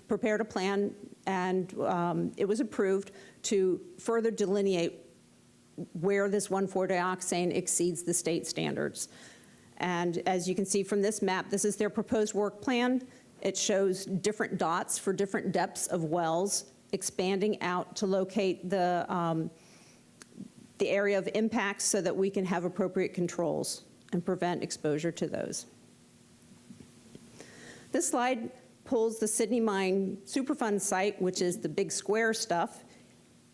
prepared a plan, and it was approved to further delineate where this 1,4-dioxane exceeds the state standards. And as you can see from this map, this is their proposed work plan. It shows different dots for different depths of wells, expanding out to locate the area of impact so that we can have appropriate controls and prevent exposure to those. This slide pulls the Sydney Mine Superfund site, which is the big square stuff,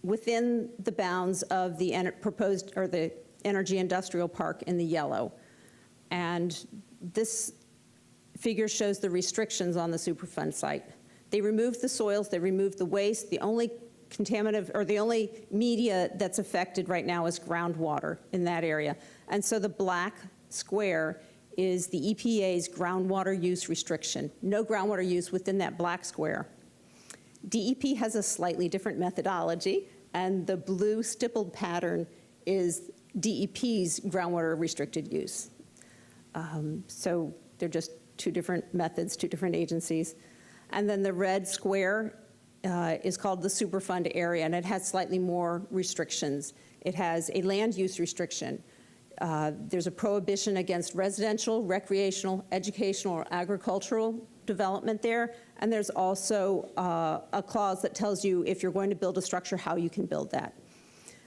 within the bounds of the proposed, or the energy industrial park in the yellow. And this figure shows the restrictions on the Superfund site. They removed the soils, they removed the waste. The only contaminative, or the only media that's affected right now is groundwater in that area. And so the black square is the EPA's groundwater use restriction. No groundwater use within that black square. DEP has a slightly different methodology, and the blue stippled pattern is DEP's groundwater restricted use. So they're just 2 different methods, 2 different agencies. And then the red square is called the Superfund area, and it has slightly more restrictions. It has a land use restriction. There's a prohibition against residential, recreational, educational, or agricultural development there. And there's also a clause that tells you if you're going to build a structure, how you can build that.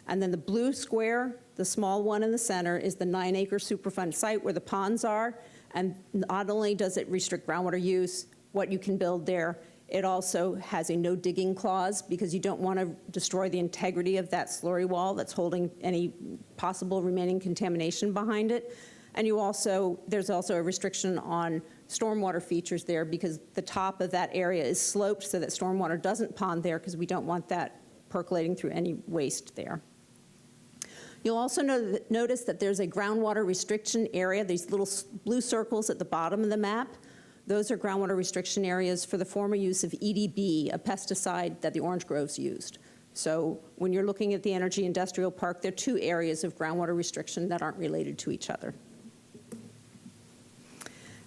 And then the blue square, the small one in the center, is the 9-acre Superfund site where the ponds are. And not only does it restrict groundwater use, what you can build there, it also has a no digging clause because you don't want to destroy the integrity of that slurry wall that's holding any possible remaining contamination behind it. And there's also a restriction on stormwater features there because the top of that area is sloped so that stormwater doesn't pond there because we don't want that percolating through any waste there. You'll also notice that there's a groundwater restriction area, these little blue circles at the bottom of the map. Those are groundwater restriction areas for the former use of EDB, a pesticide that the orange groves used. So when you're looking at the energy industrial park, there are 2 areas of groundwater restriction that aren't related to each other.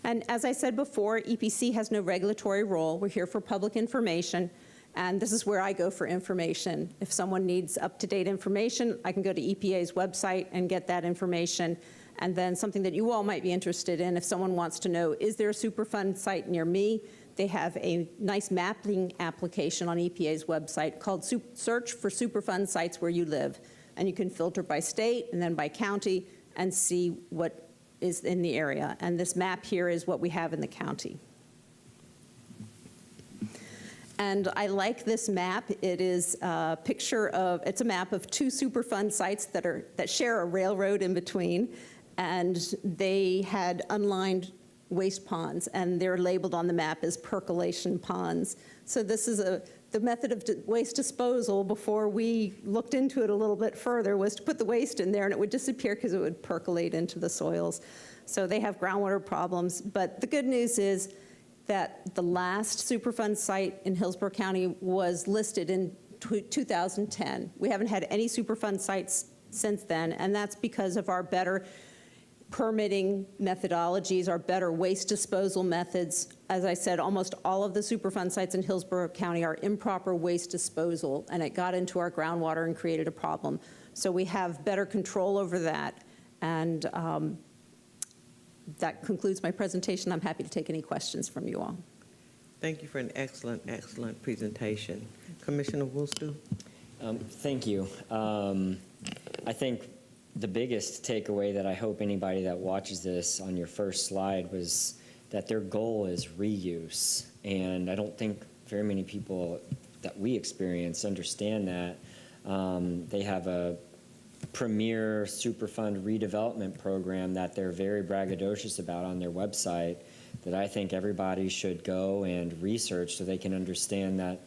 And as I said before, EPC has no regulatory role. We're here for public information. And this is where I go for information. If someone needs up-to-date information, I can go to EPA's website and get that information. And then something that you all might be interested in, if someone wants to know, is there a Superfund site near me? They have a nice mapping application on EPA's website called Search for Superfund Sites Where You Live. And you can filter by state and then by county and see what is in the area. And this map here is what we have in the county. And I like this map. It is a picture of, it's a map of two Superfund sites that share a railroad in between. And they had unlined waste ponds, and they're labeled on the map as percolation ponds. So this is the method of waste disposal before we looked into it a little bit further was to put the waste in there and it would disappear because it would percolate into the soils. So they have groundwater problems. But the good news is that the last Superfund site in Hillsborough County was listed in 2010. We haven't had any Superfund sites since then, and that's because of our better permitting methodologies, our better waste disposal methods. As I said, almost all of the Superfund sites in Hillsborough County are improper waste disposal, and it got into our groundwater and created a problem. So we have better control over that, and that concludes my presentation. I'm happy to take any questions from you all. Thank you for an excellent, excellent presentation. Commissioner Woolston? Thank you. I think the biggest takeaway that I hope anybody that watches this on your first slide was that their goal is reuse. And I don't think very many people that we experience understand that. They have a premier Superfund redevelopment program that they're very braggadocious about on their website that I think everybody should go and research so they can understand that.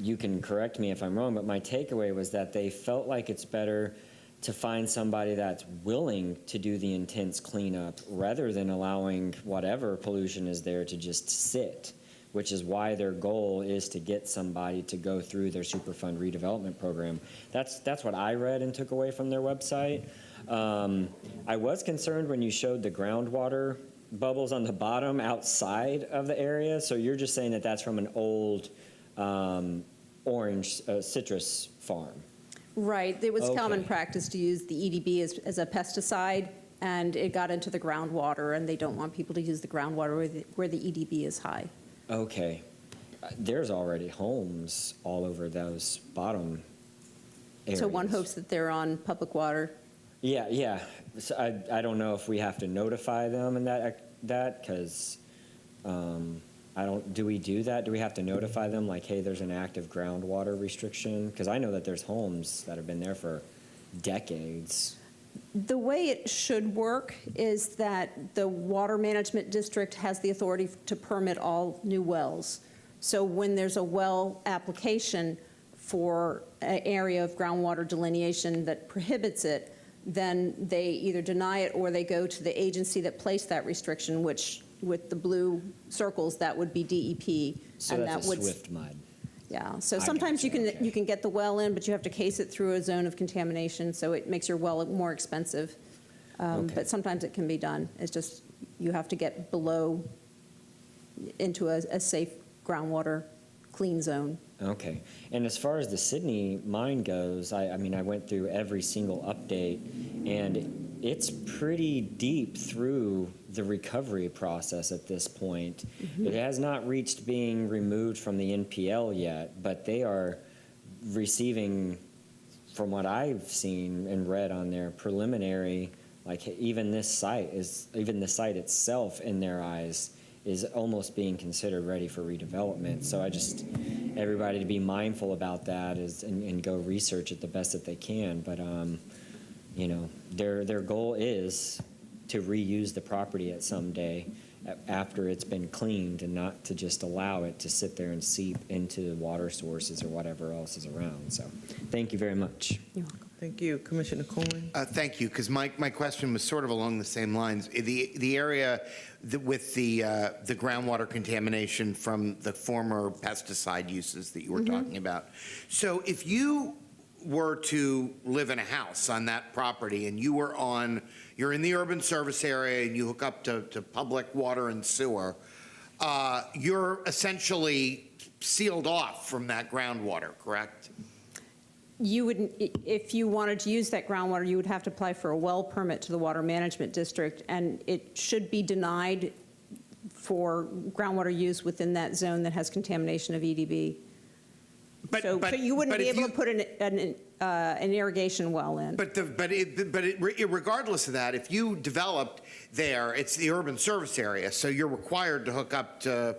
You can correct me if I'm wrong, but my takeaway was that they felt like it's better to find somebody that's willing to do the intense cleanup rather than allowing whatever pollution is there to just sit, which is why their goal is to get somebody to go through their Superfund redevelopment program. That's what I read and took away from their website. I was concerned when you showed the groundwater bubbles on the bottom outside of the area, so you're just saying that that's from an old orange citrus farm. Right. It was Okay. common practice to use the EDB as a pesticide, and it got into the groundwater, and they don't want people to use the groundwater where the EDB is high. Okay. There's already homes all over those bottom areas. So one hopes that they're on public water. Yeah. So I don't know if we have to notify them and that because do we do that? Do we have to notify them like, hey, there's an active groundwater restriction? Because I know that there's homes that have been there for decades. The way it should work is that the water management district has the authority to permit all new wells. So when there's a well application for an area of groundwater delineation that prohibits it, then they either deny it or they go to the agency that placed that restriction, which with the blue circles, that would be DEP. So and that's that a swift mud. Yeah, so I sometimes gotcha, okay. you can get the well in, but you have to case it through a zone of contamination, so it makes your well more expensive. Okay. But sometimes it can be done. It's just, you have to get below into a safe groundwater clean zone. Okay. And as far as the Sydney mine goes, I mean, I went through every single update, and it's pretty deep through the recovery process at this point. Mm-hmm. It has not reached being removed from the NPL yet, but they are receiving, from what I've seen and read on their preliminary, like even the site itself in their eyes is almost being considered ready for redevelopment. So everybody to be mindful about that and go research it the best that they can. But their goal is to reuse the property at some day after it's been cleaned, and not to just allow it to sit there and seep into water sources or whatever else is around. So thank you very much. You're welcome. Thank you. Commissioner Cohen? Thank you, because my question was sort of along the same lines. The area with the groundwater contamination from the former pesticide uses that you were talking about. So if you were to live in a house on that property and you're in the urban service area and you hook up to public water and sewer, you're essentially sealed off from that groundwater, correct? You would, if you wanted to use that groundwater, you would have to apply for a well permit to the Water Management District, and it should be denied for groundwater use within that zone that has contamination of EDB. So you wouldn't be able to put an irrigation well in. Regardless of that, if you developed there, it's the urban service area, so you're required to hook up to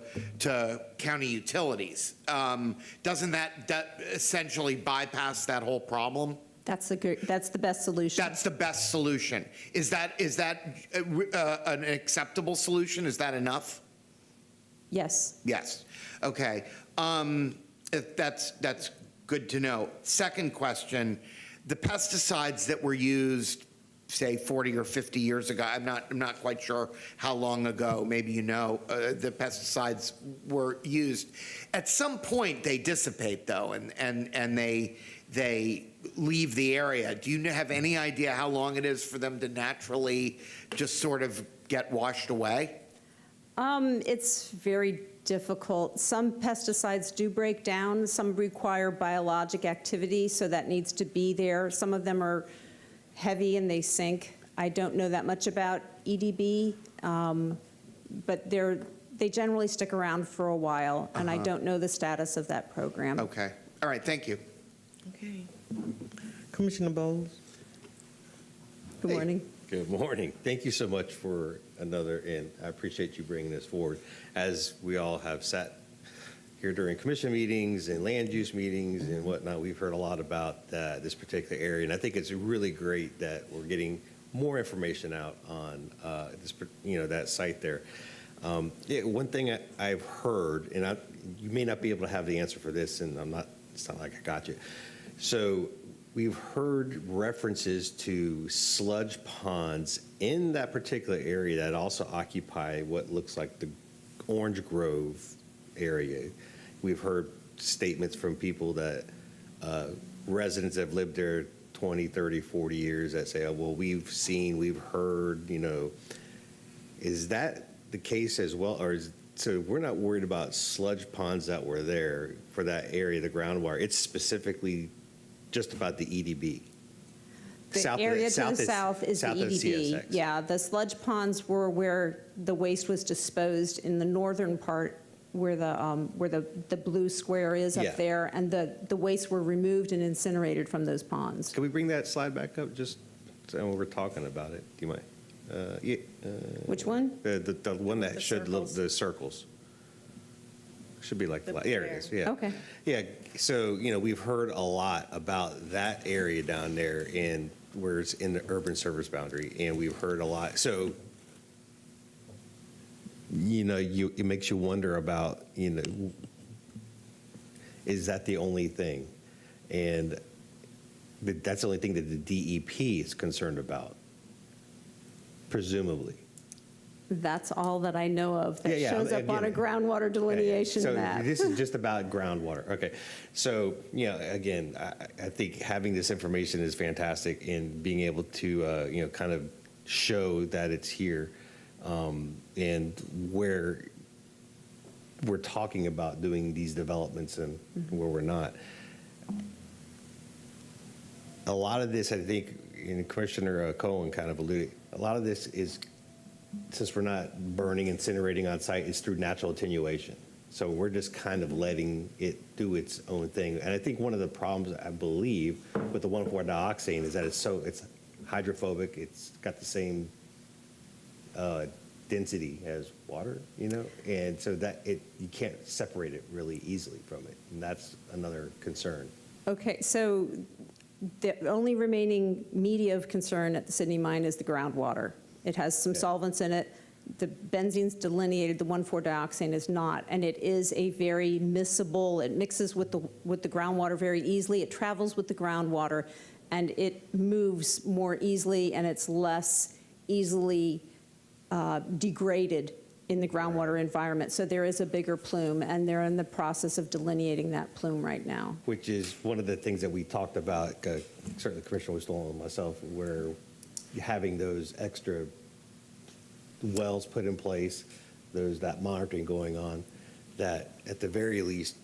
county utilities. Doesn't that essentially bypass that whole problem? That's the best solution. That's the best solution. Is that an acceptable solution? Is that enough? Yes. Yes. Okay. That's good to know. Second question, the pesticides that were used, say 40 or 50 years ago, I'm not quite sure how long ago, maybe you know, the pesticides were used. At some point they dissipate though, and they leave the area. Do you have any idea how long it is for them to naturally just sort of get washed away? It's very difficult. Some pesticides do break down. Some require biologic activity, so that needs to be there. Some of them are heavy and they sink. I don't know that much about EDB, but they generally stick around for a while, and I don't know the status of that program. Okay. All right. Thank you. Okay. Commissioner Bowles? Good morning. Good morning. Thank you so much for another, and I appreciate you bringing this forward. As we all have sat here during commission meetings and land use meetings and whatnot, we've heard a lot about this particular area, and I think it's really great that we're getting more information out on that site there. One thing I've heard, and you may not be able to have the answer for this, and it's not like I got you. So we've heard references to sludge ponds in that particular area that also occupy what looks like the Orange Grove area. We've heard statements from people that residents that have lived there 20, 30, 40 years that say, oh, well, we've heard, is that the case as well? So we're not worried about sludge ponds that were there for that area, the groundwater. It's specifically just about the EDB. The area to the south is the EDB. Yeah, the sludge ponds were where the waste was disposed in the northern part, where the blue square is up there, and the waste were removed and incinerated from those ponds. Can we bring that slide back up? Just so we're talking about it. Do you mind? Which one? The one that showed the circles. Should be like, there it is, yeah. Okay. Yeah, so, we've heard a lot about that area down there and where it's in the urban service boundary, and we've heard a lot. So, it makes you wonder about, is that the only thing? And that's the only thing that the DEP is concerned about, presumably. That's all that I know of that shows up on a groundwater delineation map. So this is just about groundwater. Okay. So, again, I think having this information is fantastic, and being able to, kind of show that it's here, and where we're talking about doing these developments and where we're not. A lot of this, I think, and Commissioner Cohen kind of alluded, a lot of this is, since we're not burning, incinerating on site, it's through natural attenuation. So we're just kind of letting it do its own thing. And I think one of the problems, I believe, with the 1,4-dioxane is that it's hydrophobic. It's got the same density as water, and so that you can't separate it really easily from it. And that's another concern. Okay, so the only remaining media of concern at the Sydney mine is the groundwater. It has some solvents in it. The benzene's delineated, the 1,4-dioxane is not, and it is a very miscible. It mixes with the groundwater very easily. It travels with the groundwater, and it moves more easily, and it's less easily degraded in the groundwater environment. So there is a bigger plume, and they're in the process of delineating that plume right now. Which is one of the things that we talked about, certainly Commissioner Whistle and myself, where having those extra wells put in place, that monitoring going on, that at the very least,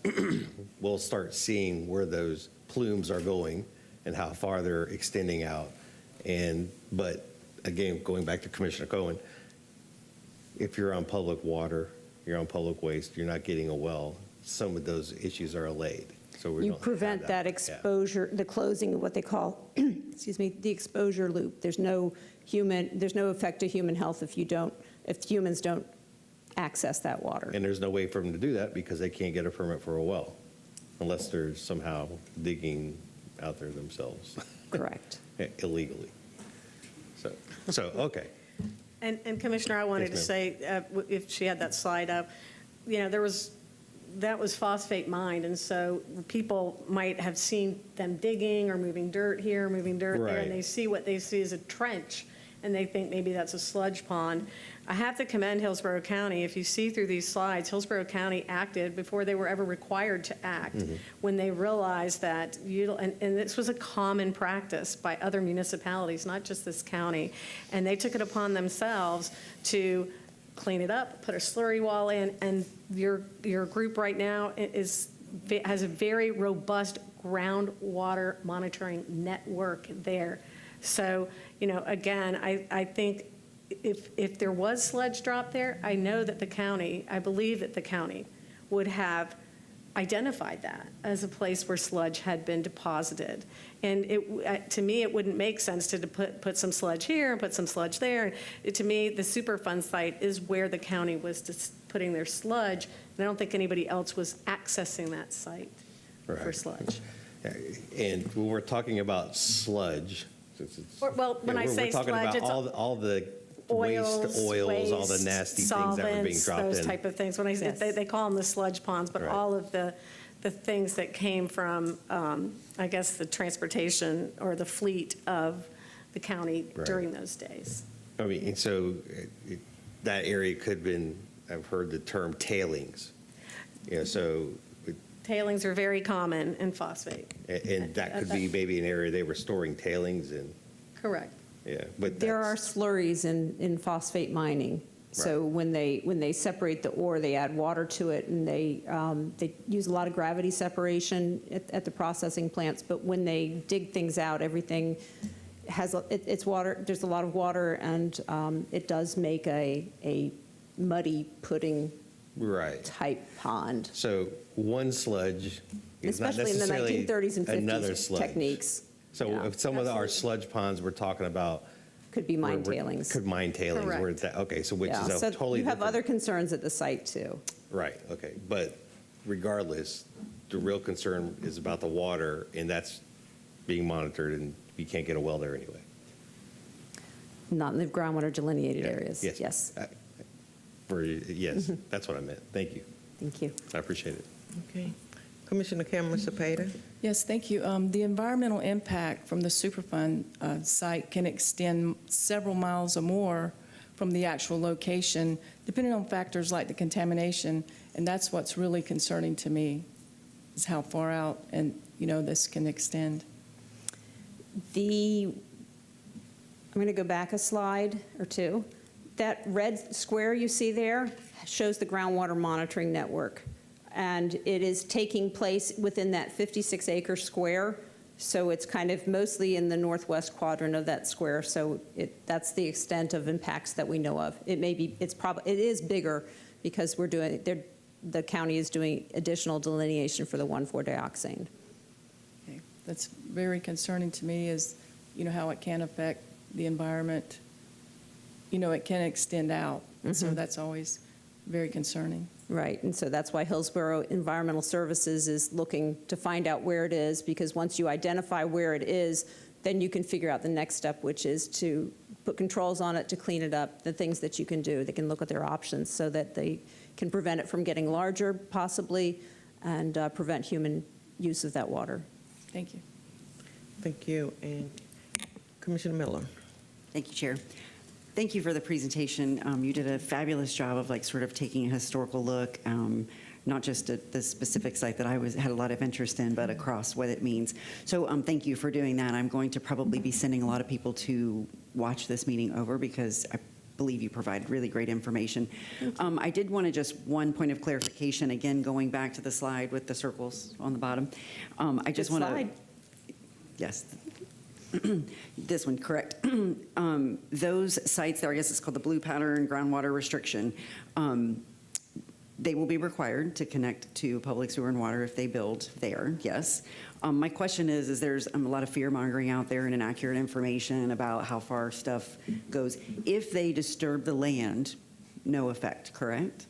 we'll start seeing where those plumes are going and how far they're extending out. But again, going back to Commissioner Cohen, if you're on public water, you're on public waste, you're not getting a well, some of those issues are allayed. So we You don't have prevent that Yeah. exposure, the closing of what they call, excuse me, the exposure loop. There's no effect to human health if humans don't access that water. And there's no way for them to do that because they can't get a permit for a well unless they're somehow digging out there themselves. Correct. Illegally. So, okay. And Commissioner, I wanted Yes, to say, if she had that slide up, that was phosphate mined, and so people might have seen them digging or moving dirt here, moving dirt there, Right. and they see what they see as a trench, and they think maybe that's a sludge pond. I have to commend Hillsborough County. If you see through these slides, Hillsborough County acted before they were ever required to act, when they realized that, and this was a common practice by other municipalities, not just this county, and they took it upon themselves to clean it up, put a slurry wall in, and your group right now has a very robust groundwater monitoring network there. So, again, I think if there was sludge drop there, I believe that the county would have identified that as a place where sludge had been deposited. And to me, it wouldn't make sense to put some sludge here and put some sludge there. To me, the Superfund site is where the county was putting their sludge, and I don't think anybody else was accessing that site for sludge. And when we're talking about sludge, When I say we're talking sludge, about it's all the oils, oils, all the nasty things that were being solvents, dropped in. those type of things. When I say, Yes. they call them the sludge ponds, but Right. all of the things that came from, I guess, the transportation or the fleet of the county Right. during those days. I mean, so that area could have been, I've heard the term tailings. So, Tailings are very common in phosphate. and that could be maybe an area they were storing tailings in. Correct. Yeah, but There are slurries in phosphate mining. So when they separate the ore, they add water to it, and they use a lot of gravity separation at the processing plants. But when they dig things out, everything it's water. There's a lot of water, and it does make a muddy pudding Right. type pond. So one sludge is not Especially in the necessarily 1930s and another 50s sludge. techniques. So Yeah, if some of our sludge ponds we're talking about. Could be mine tailings. Could mine tailings. Correct. Where okay, so which Yeah, is a so totally you have different. other concerns at the site, too. Right, okay. But regardless, the real concern is about the water, and that's being monitored, and you can't get a well there anyway. Not in the groundwater delineated Yeah, areas. yes. Yes. Yes, that's what I meant. Thank you. Thank you. I appreciate it. Okay. Commissioner Cameron Cepeda? Yes, thank you. The environmental impact from the Superfund site can extend several miles or more from the actual location, depending on factors like the contamination, and that's what's really concerning to me, is how far out this can extend. I'm going to go back a slide or two. That red square you see there shows the groundwater monitoring network. And it is taking place within that 56-acre square. So it's kind of mostly in the northwest quadrant of that square. So that's the extent of impacts that we know of. It is bigger because the county is doing additional delineation for the 1,4-dioxane. Okay. That's very concerning to me is, how it can affect the environment. It can extend out. So that's always very concerning. Right, and so that's why Hillsborough Environmental Services is looking to find out where it is, because once you identify where it is, then you can figure out the next step, which is to put controls on it, to clean it up, the things that you can do. They can look at their options so that they can prevent it from getting larger, possibly, and prevent human use of that water. Thank you. Thank you. And Commissioner Miller? Thank you, Chair. Thank you for the presentation. You did a fabulous job of sort of taking a historical look, not just at the specific site that I had a lot of interest in, but across what it means. So thank you for doing that. I'm going to probably be sending a lot of people to watch this meeting over because believe you provide really great information. I did want to just one point of clarification, again, going back to the slide with the circles on the bottom. I just want to, yes, this one, correct. Those sites there, I guess it's called the blue pattern groundwater restriction, they will be required to connect to public sewer and water if they build there, yes. My question is there's a lot of fear mongering out there and inaccurate information about how far stuff goes. If they disturb the land, no effect, correct?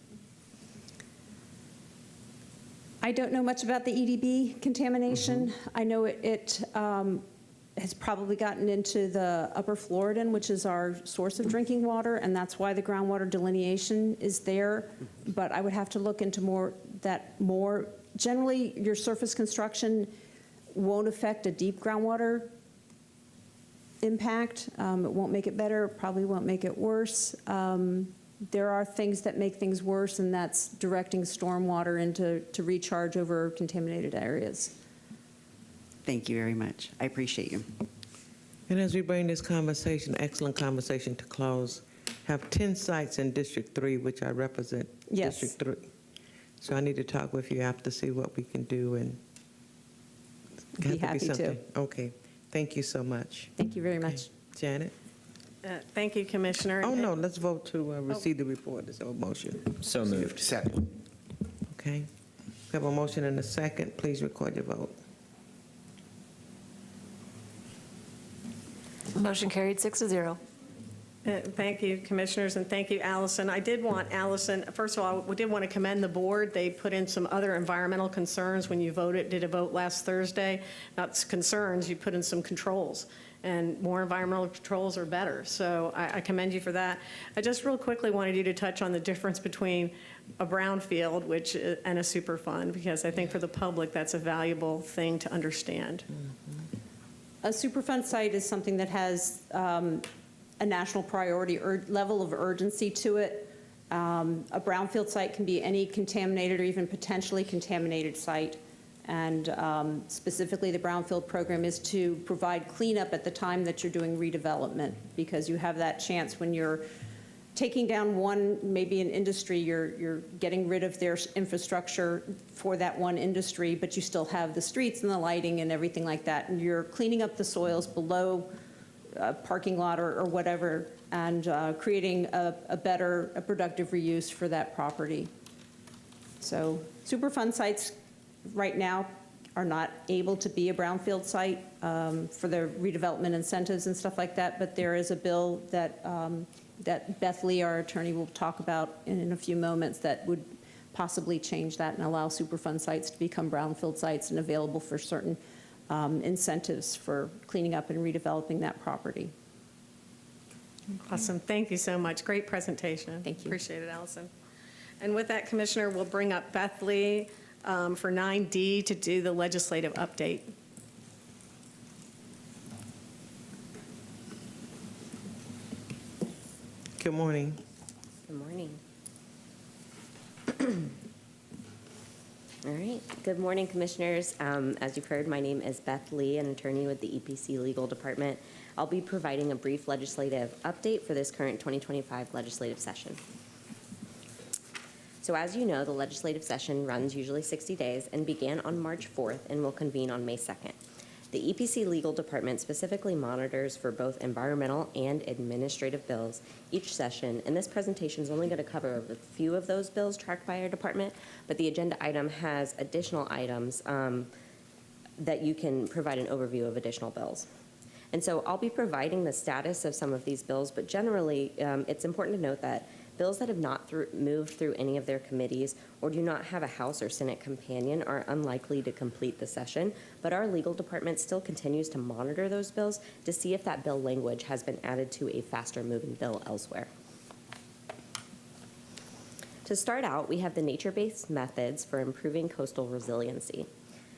I don't know much about the EDB contamination. I know it has probably gotten into the upper Floridan, which is our source of drinking water, and that's why the groundwater delineation is there. But I would have to look into more. Generally, your surface construction won't affect a deep groundwater impact. It won't make it better, probably won't make it worse. There are things that make things worse, and that's directing stormwater to recharge over contaminated areas. Thank you very much. I appreciate you. And as we bring this conversation, excellent conversation to close, have 10 sites in District 3, which I represent. Yes. District 3. So I need to talk with you after, see what we can do, and Be happy to. something. Okay. Thank you so much. Thank you very much. Janet? Thank you, Commissioner. Oh, no, let's vote to receive the report. Is there a motion? So moved. Second. Okay. We have a motion and a second. Please record your vote. Motion carried 6-0. Thank you, Commissioners, and thank you, Allison. I did want, Allison, first of all, we did want to commend the board. They put in some other environmental concerns when you did a vote last Thursday. Not concerns, you put in some controls, and more environmental controls are better. So I commend you for that. I just real quickly wanted you to touch on the difference between a brownfield and a Superfund, because I think for the public, that's a valuable thing to understand. A Superfund site is something that has a national priority level of urgency to it. A brownfield site can be any contaminated or even potentially contaminated site. And specifically, the brownfield program is to provide cleanup at the time that you're doing redevelopment, because you have that chance when you're taking down maybe an industry, you're getting rid of their infrastructure for that one industry, but you still have the streets and the lighting and everything like that, and you're cleaning up the soils below a parking lot or whatever, and creating a productive reuse for that property. So Superfund sites right now are not able to be a brownfield site for the redevelopment incentives and stuff like that, but there is a bill that Beth Lee, our attorney, will talk about in a few moments that would possibly change that and allow Superfund sites to become brownfield sites and available for certain incentives for cleaning up and redeveloping that property. Awesome. Thank you so much. Great presentation. Thank you. Appreciate it, Allison. And with that, Commissioner, we'll bring up Beth Lee for 9D to do the legislative update. Good morning. Good morning. All right. Good morning, Commissioners. As you've heard, my name is Beth Lee, an attorney with the EPC Legal Department. I'll be providing a brief legislative update for this current 2025 legislative session. So as you know, the legislative session runs usually 60 days and began on March 4th and will convene on May 2nd. The EPC Legal Department specifically monitors for both environmental and administrative bills each session, and this presentation is only going to cover a few of those bills tracked by our department, but the agenda item has additional items that you can provide an overview of additional bills. And so I'll be providing the status of some of these bills, but generally it's important to note that bills that have not moved through any of their committees or do not have a House or Senate companion are unlikely to complete the session, but our legal department still continues to monitor those bills to see if that bill language has been added to a faster moving bill elsewhere. To start out, we have the nature-based methods for improving coastal resiliency.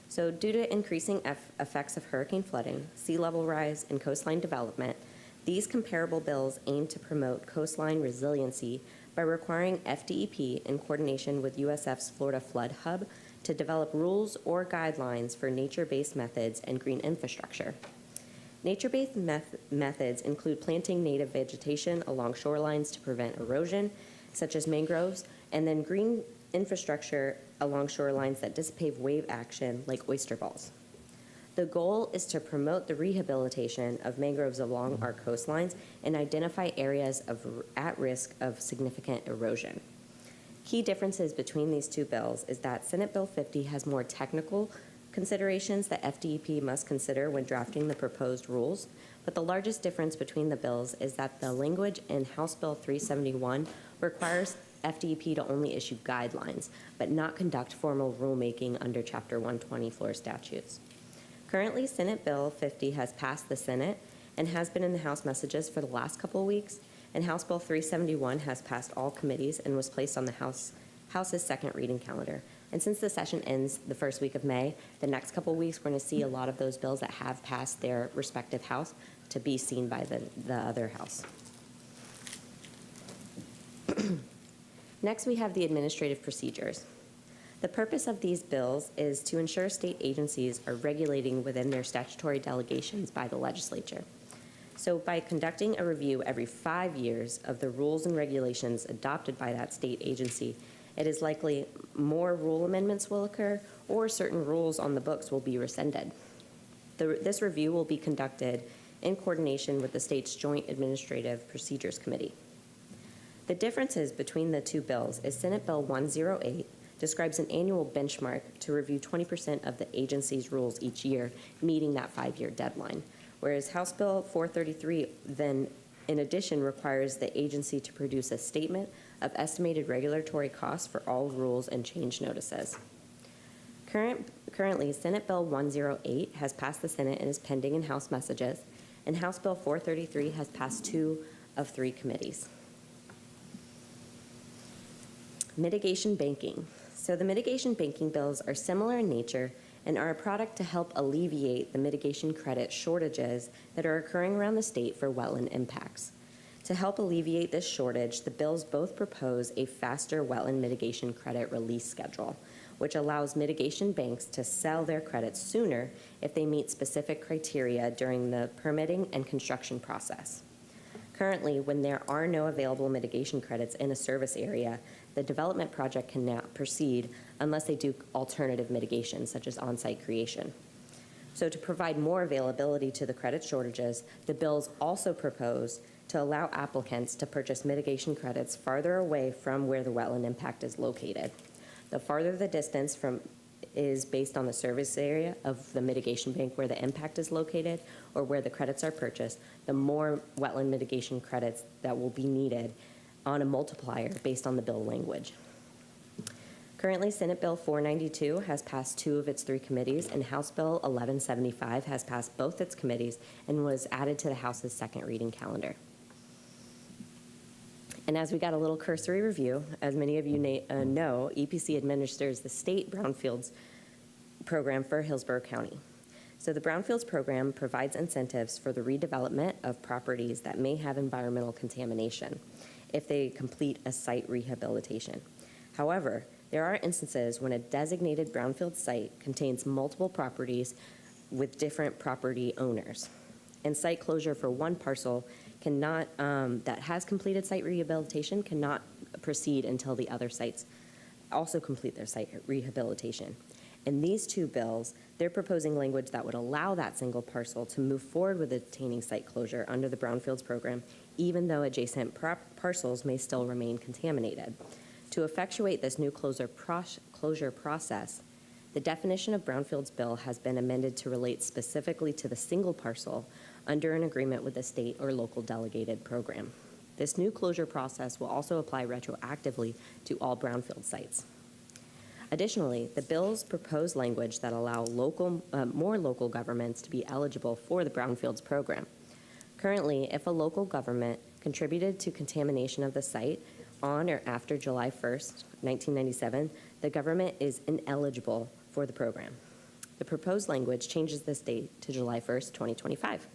So due to increasing effects of hurricane flooding, sea level rise, and coastline development, these comparable bills aim to promote coastline resiliency by requiring FDEP in coordination with USF's Florida Flood Hub to develop rules or guidelines for nature-based methods and green infrastructure. Nature-based methods include planting native vegetation along shorelines to prevent erosion, such as mangroves, and then green infrastructure along shorelines that dissipate wave action, like oyster balls. The goal is to promote the rehabilitation of mangroves along our coastlines and identify areas at risk of significant erosion. Key differences between these two bills is that Senate Bill 50 has more technical considerations that FDEP must consider when drafting the proposed rules, but the largest difference between the bills is that the language in House Bill 371 requires FDEP to only issue guidelines, but not conduct formal rulemaking under Chapter 120 floor statutes. Currently, Senate Bill 50 has passed the Senate and has been in the House messages for the last couple of weeks, and House Bill 371 has passed all committees and was placed on the House's second reading calendar. And since the session ends the first week of May, the next couple of weeks, we're going to see a lot of those bills that have passed their respective House to be seen by the other House. Next, we have the administrative procedures. The purpose of these bills is to ensure state agencies are regulating within their statutory delegations by the legislature. So by conducting a review every 5 years of the rules and regulations adopted by that state agency, it is likely more rule amendments will occur or certain rules on the books will be rescinded. This review will be conducted in coordination with the state's Joint Administrative Procedures Committee. The differences between the two bills is Senate Bill 108 describes an annual benchmark to review 20% of the agency's rules each year, meeting that 5-year deadline, whereas House Bill 433 then, in addition, requires the agency to produce a statement of estimated regulatory costs for all rules and change notices. Currently, Senate Bill 108 has passed the Senate and is pending in House messages, and House Bill 433 has passed 2 of 3 committees. Mitigation banking. So the mitigation banking bills are similar in nature and are a product to help alleviate the mitigation credit shortages that are occurring around the state for wetland impacts. To help alleviate this shortage, the bills both propose a faster wetland mitigation credit release schedule, which allows mitigation banks to sell their credits sooner if they meet specific criteria during the permitting and construction process. Currently, when there are no available mitigation credits in a service area, the development project cannot proceed unless they do alternative mitigation, such as on-site creation. So to provide more availability to the credit shortages, the bills also propose to allow applicants to purchase mitigation credits farther away from where the wetland impact is located. The farther the distance is based on the service area of the mitigation bank where the impact is located or where the credits are purchased, the more wetland mitigation credits that will be needed on a multiplier based on the bill language. Currently, Senate Bill 492 has passed 2 of its 3 committees, and House Bill 1175 has passed both its committees and was added to the House's second reading calendar. And as we got a little cursory review, as many of you know, EPC administers the state brownfields program for Hillsborough County. So the brownfields program provides incentives for the redevelopment of properties that may have environmental contamination if they complete a site rehabilitation. However, there are instances when a designated brownfield site contains multiple properties with different property owners, and site closure for one parcel cannot, that has completed site rehabilitation cannot proceed until the other sites also complete their site rehabilitation. In these 2 bills, they're proposing language that would allow that single parcel to move forward with attaining site closure under the brownfields program, even though adjacent parcels may still remain contaminated. To effectuate this new closure process, the definition of brownfields bill has been amended to relate specifically to the single parcel under an agreement with the state or local delegated program. This new closure process will also apply retroactively to all brownfield sites. Additionally, the bills propose language that allow more local governments to be eligible for the brownfields program. Currently, if a local government contributed to contamination of the site on or after July 1st, 1997, the government is ineligible for the program. The proposed language changes this date to July 1st, 2025.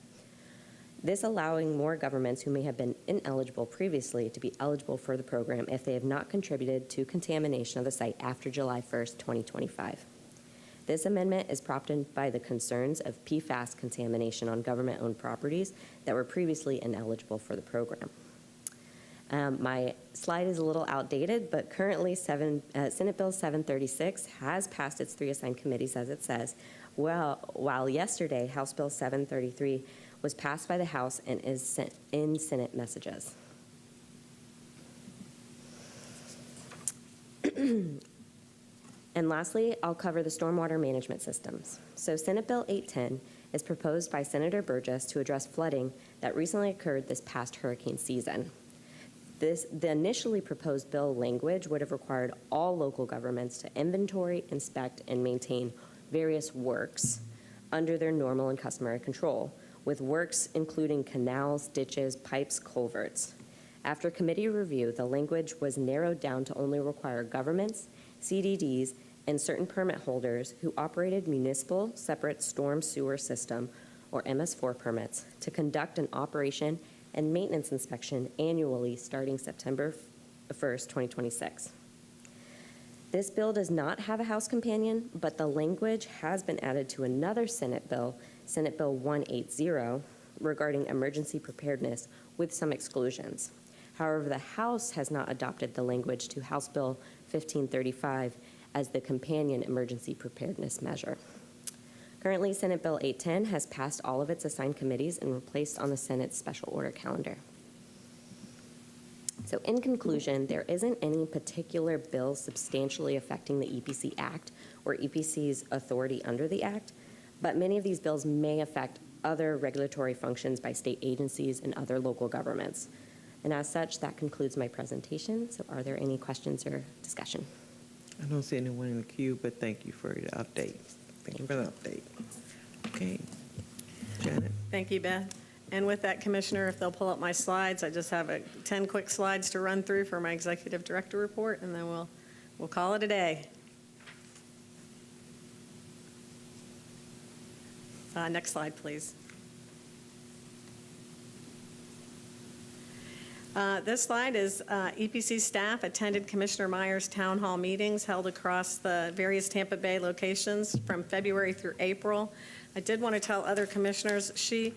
This allowing more governments who may have been ineligible previously to be eligible for the program if they have not contributed to contamination of the site after July 1st, 2025. This amendment is prompted by the concerns of PFAS contamination on government-owned properties that were previously ineligible for the program. My slide is a little outdated, but currently Senate Bill 736 has passed its 3 assigned committees, as it says, while yesterday House Bill 733 was passed by the House and is sent in Senate messages. And lastly, I'll cover the stormwater management systems. So Senate Bill 810 is proposed by Senator Burgess to address flooding that recently occurred this past hurricane season. The initially proposed bill language would have required all local governments to inventory, inspect, and maintain various works under their normal and customary control, with works including canals, ditches, pipes, culverts. After committee review, the language was narrowed down to only require governments, CDDs, and certain permit holders who operated municipal separate storm sewer system, or MS4 permits, to conduct an operation and maintenance inspection annually starting September 1st, 2026. This bill does not have a House companion, but the language has been added to another Senate Bill 180, regarding emergency preparedness with some exclusions. However, the House has not adopted the language to House Bill 1535 as the companion emergency preparedness measure. Currently, Senate Bill 810 has passed all of its assigned committees and replaced on the Senate's special order calendar. So in conclusion, there isn't any particular bill substantially affecting the EPC Act or EPC's authority under the Act, but many of these bills may affect other regulatory functions by state agencies and other local governments. And as such, that concludes my presentation. So are there any questions or discussion? I don't see anyone in the queue, but thank you for the update. Thank you for the update. Okay, Janet. Thank you, Beth. And with that, Commissioner, if they'll pull up my slides, I just have 10 quick slides to run through for my Executive Director report, and then we'll call it a day. Next slide, please. This slide is EPC staff attended Commissioner Meyer's town hall meetings held across the various Tampa Bay locations from February through April. I did want to tell other commissioners, she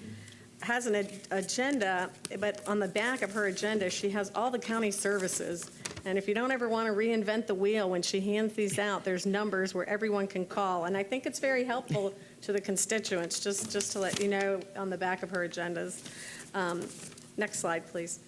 has an agenda, but on the back of her agenda, she has all the county services. And if you don't ever want to reinvent the wheel, when she hands these out, there's numbers where everyone can call. And I think it's very helpful to the constituents, just to let you know on the back of her agendas. Next slide, please.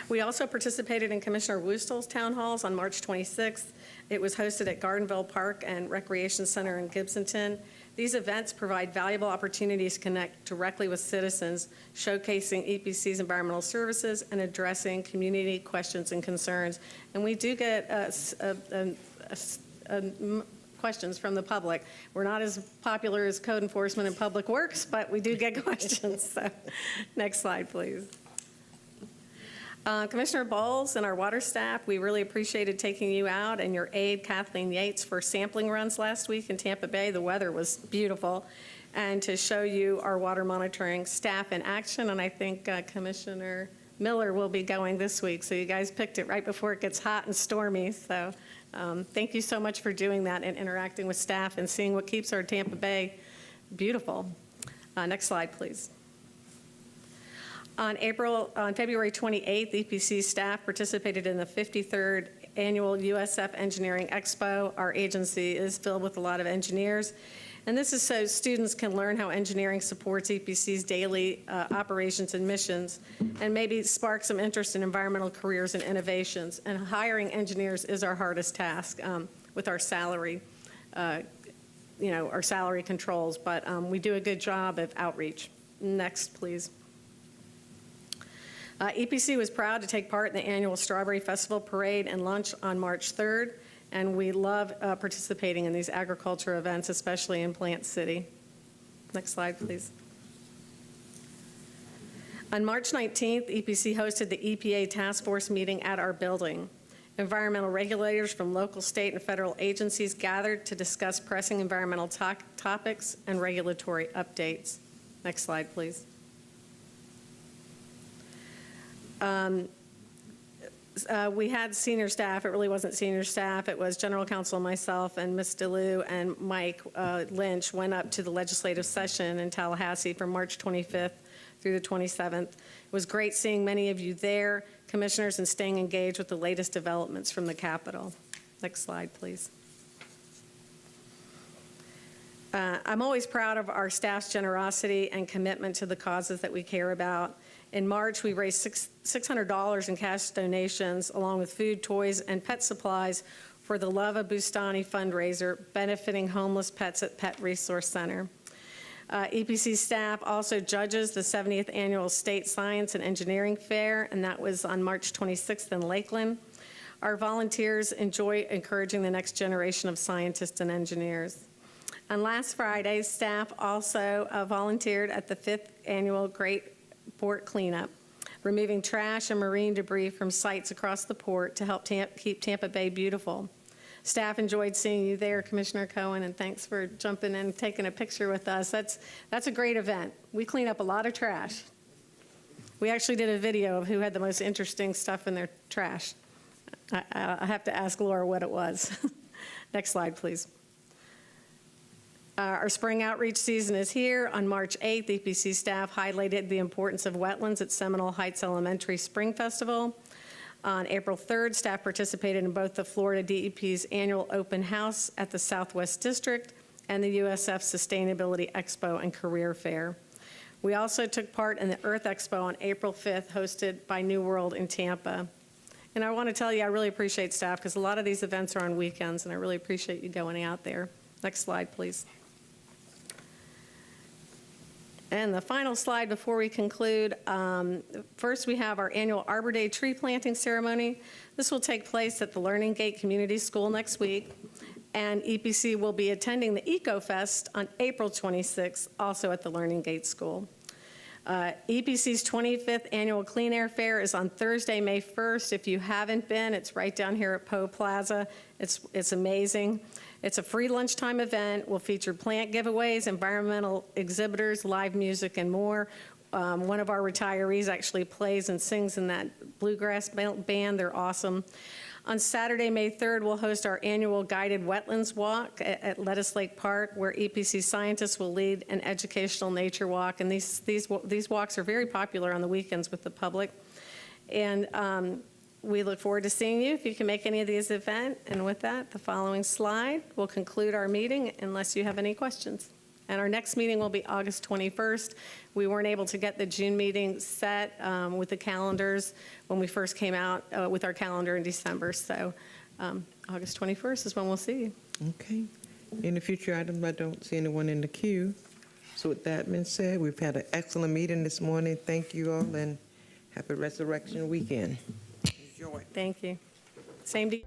We also participated in Commissioner Woostel's town halls on March 26th. It was hosted at Gardenville Park and Recreation Center in Gibsonton. These events provide valuable opportunities to connect directly with citizens, showcasing EPC's environmental services and addressing community questions and concerns. And we do get questions from the public. We're not as popular as code enforcement and public works, but we do get questions. So, next slide, please. Commissioner Bowles and our water staff, we really appreciated taking you out and your aide, Kathleen Yates, for sampling runs last week in Tampa Bay. The weather was beautiful. And to show you our water monitoring staff in action. And I think Commissioner Miller will be going this week. So you guys picked it right before it gets hot and stormy. So thank you so much for doing that and interacting with staff and seeing what keeps our Tampa Bay beautiful. Next slide, please. On February 28th, EPC staff participated in the 53rd Annual USF Engineering Expo. Our agency is filled with a lot of engineers, and this is so students can learn how engineering supports EPC's daily operations and missions, and maybe spark some interest in environmental careers and innovations. And hiring engineers is our hardest task with our salary, our salary controls, but we do a good job of outreach. Next, please. EPC was proud to take part in the annual Strawberry Festival Parade and lunch on March 3rd, and we love participating in these agriculture events, especially in Plant City. Next slide, please. On March 19th, EPC hosted the EPA Task Force meeting at our building. Environmental regulators from local, state, and federal agencies gathered to discuss pressing environmental topics and regulatory updates. Next slide, please. We had senior staff. It really wasn't senior staff. It was general counsel, myself, and Ms. DeLu and Mike Lynch went up to the legislative session in Tallahassee from March 25th through the 27th. It was great seeing many of you there, commissioners, and staying engaged with the latest developments from the Capitol. Next slide, please. I'm always proud of our staff's generosity and commitment to the causes that we care about. In March, we raised $600 in cash donations, along with food, toys, and pet supplies for the Love of Bustani fundraiser, benefiting homeless pets at Pet Resource Center. EPC staff also judges the 70th Annual State Science and Engineering Fair, and that was on March 26th in Lakeland. Our volunteers enjoy encouraging the next generation of scientists and engineers. And last Friday, staff also volunteered at the 5th Annual Great Port Cleanup, removing trash and marine debris from sites across the port to help keep Tampa Bay beautiful. Staff enjoyed seeing you there, Commissioner Cohen, and thanks for jumping in and taking a picture with us. That's a great event. We clean up a lot of trash. We actually did a video of who had the most interesting stuff in their trash. I have to ask Laura what it was. Next slide, please. Our spring outreach season is here. On March 8th, EPC staff highlighted the importance of wetlands at Seminole Heights Elementary Spring Festival. On April 3rd, staff participated in both the Florida DEP's annual open house at the Southwest District and the USF Sustainability Expo and Career Fair. We also took part in the Earth Expo on April 5th, hosted by New World in Tampa. And I want to tell you, I really appreciate staff because a lot of these events are on weekends, and I really appreciate you going out there. Next slide, please. And the final slide before we conclude, first we have our annual Arbor Day tree planting ceremony. This will take place at the Learning Gate Community School next week, and EPC will be attending the EcoFest on April 26th, also at the Learning Gate School. EPC's 25th Annual Clean Air Fair is on Thursday, May 1st. If you haven't been, it's right down here at Poe Plaza. It's amazing. It's a free lunchtime event. We'll feature plant giveaways, environmental exhibitors, live music, and more. One of our retirees actually plays and sings in that bluegrass band. They're awesome. On Saturday, May 3rd, we'll host our annual guided wetlands walk at Lettuce Lake Park, where EPC scientists will lead an educational nature walk. And these walks are very popular on the weekends with the public. And we look forward to seeing you if you can make any of these events. And with that, the following slide will conclude our meeting unless you have any questions. And our next meeting will be August 21st. We weren't able to get the June meeting set with the calendars when we first came out with our calendar in December. So August 21st is when we'll see you. Okay. In the future items, I don't see anyone in the queue. So with that being said, we've had an excellent meeting this morning. Thank you all, and happy Resurrection Weekend. Enjoy. Thank you. Same to you.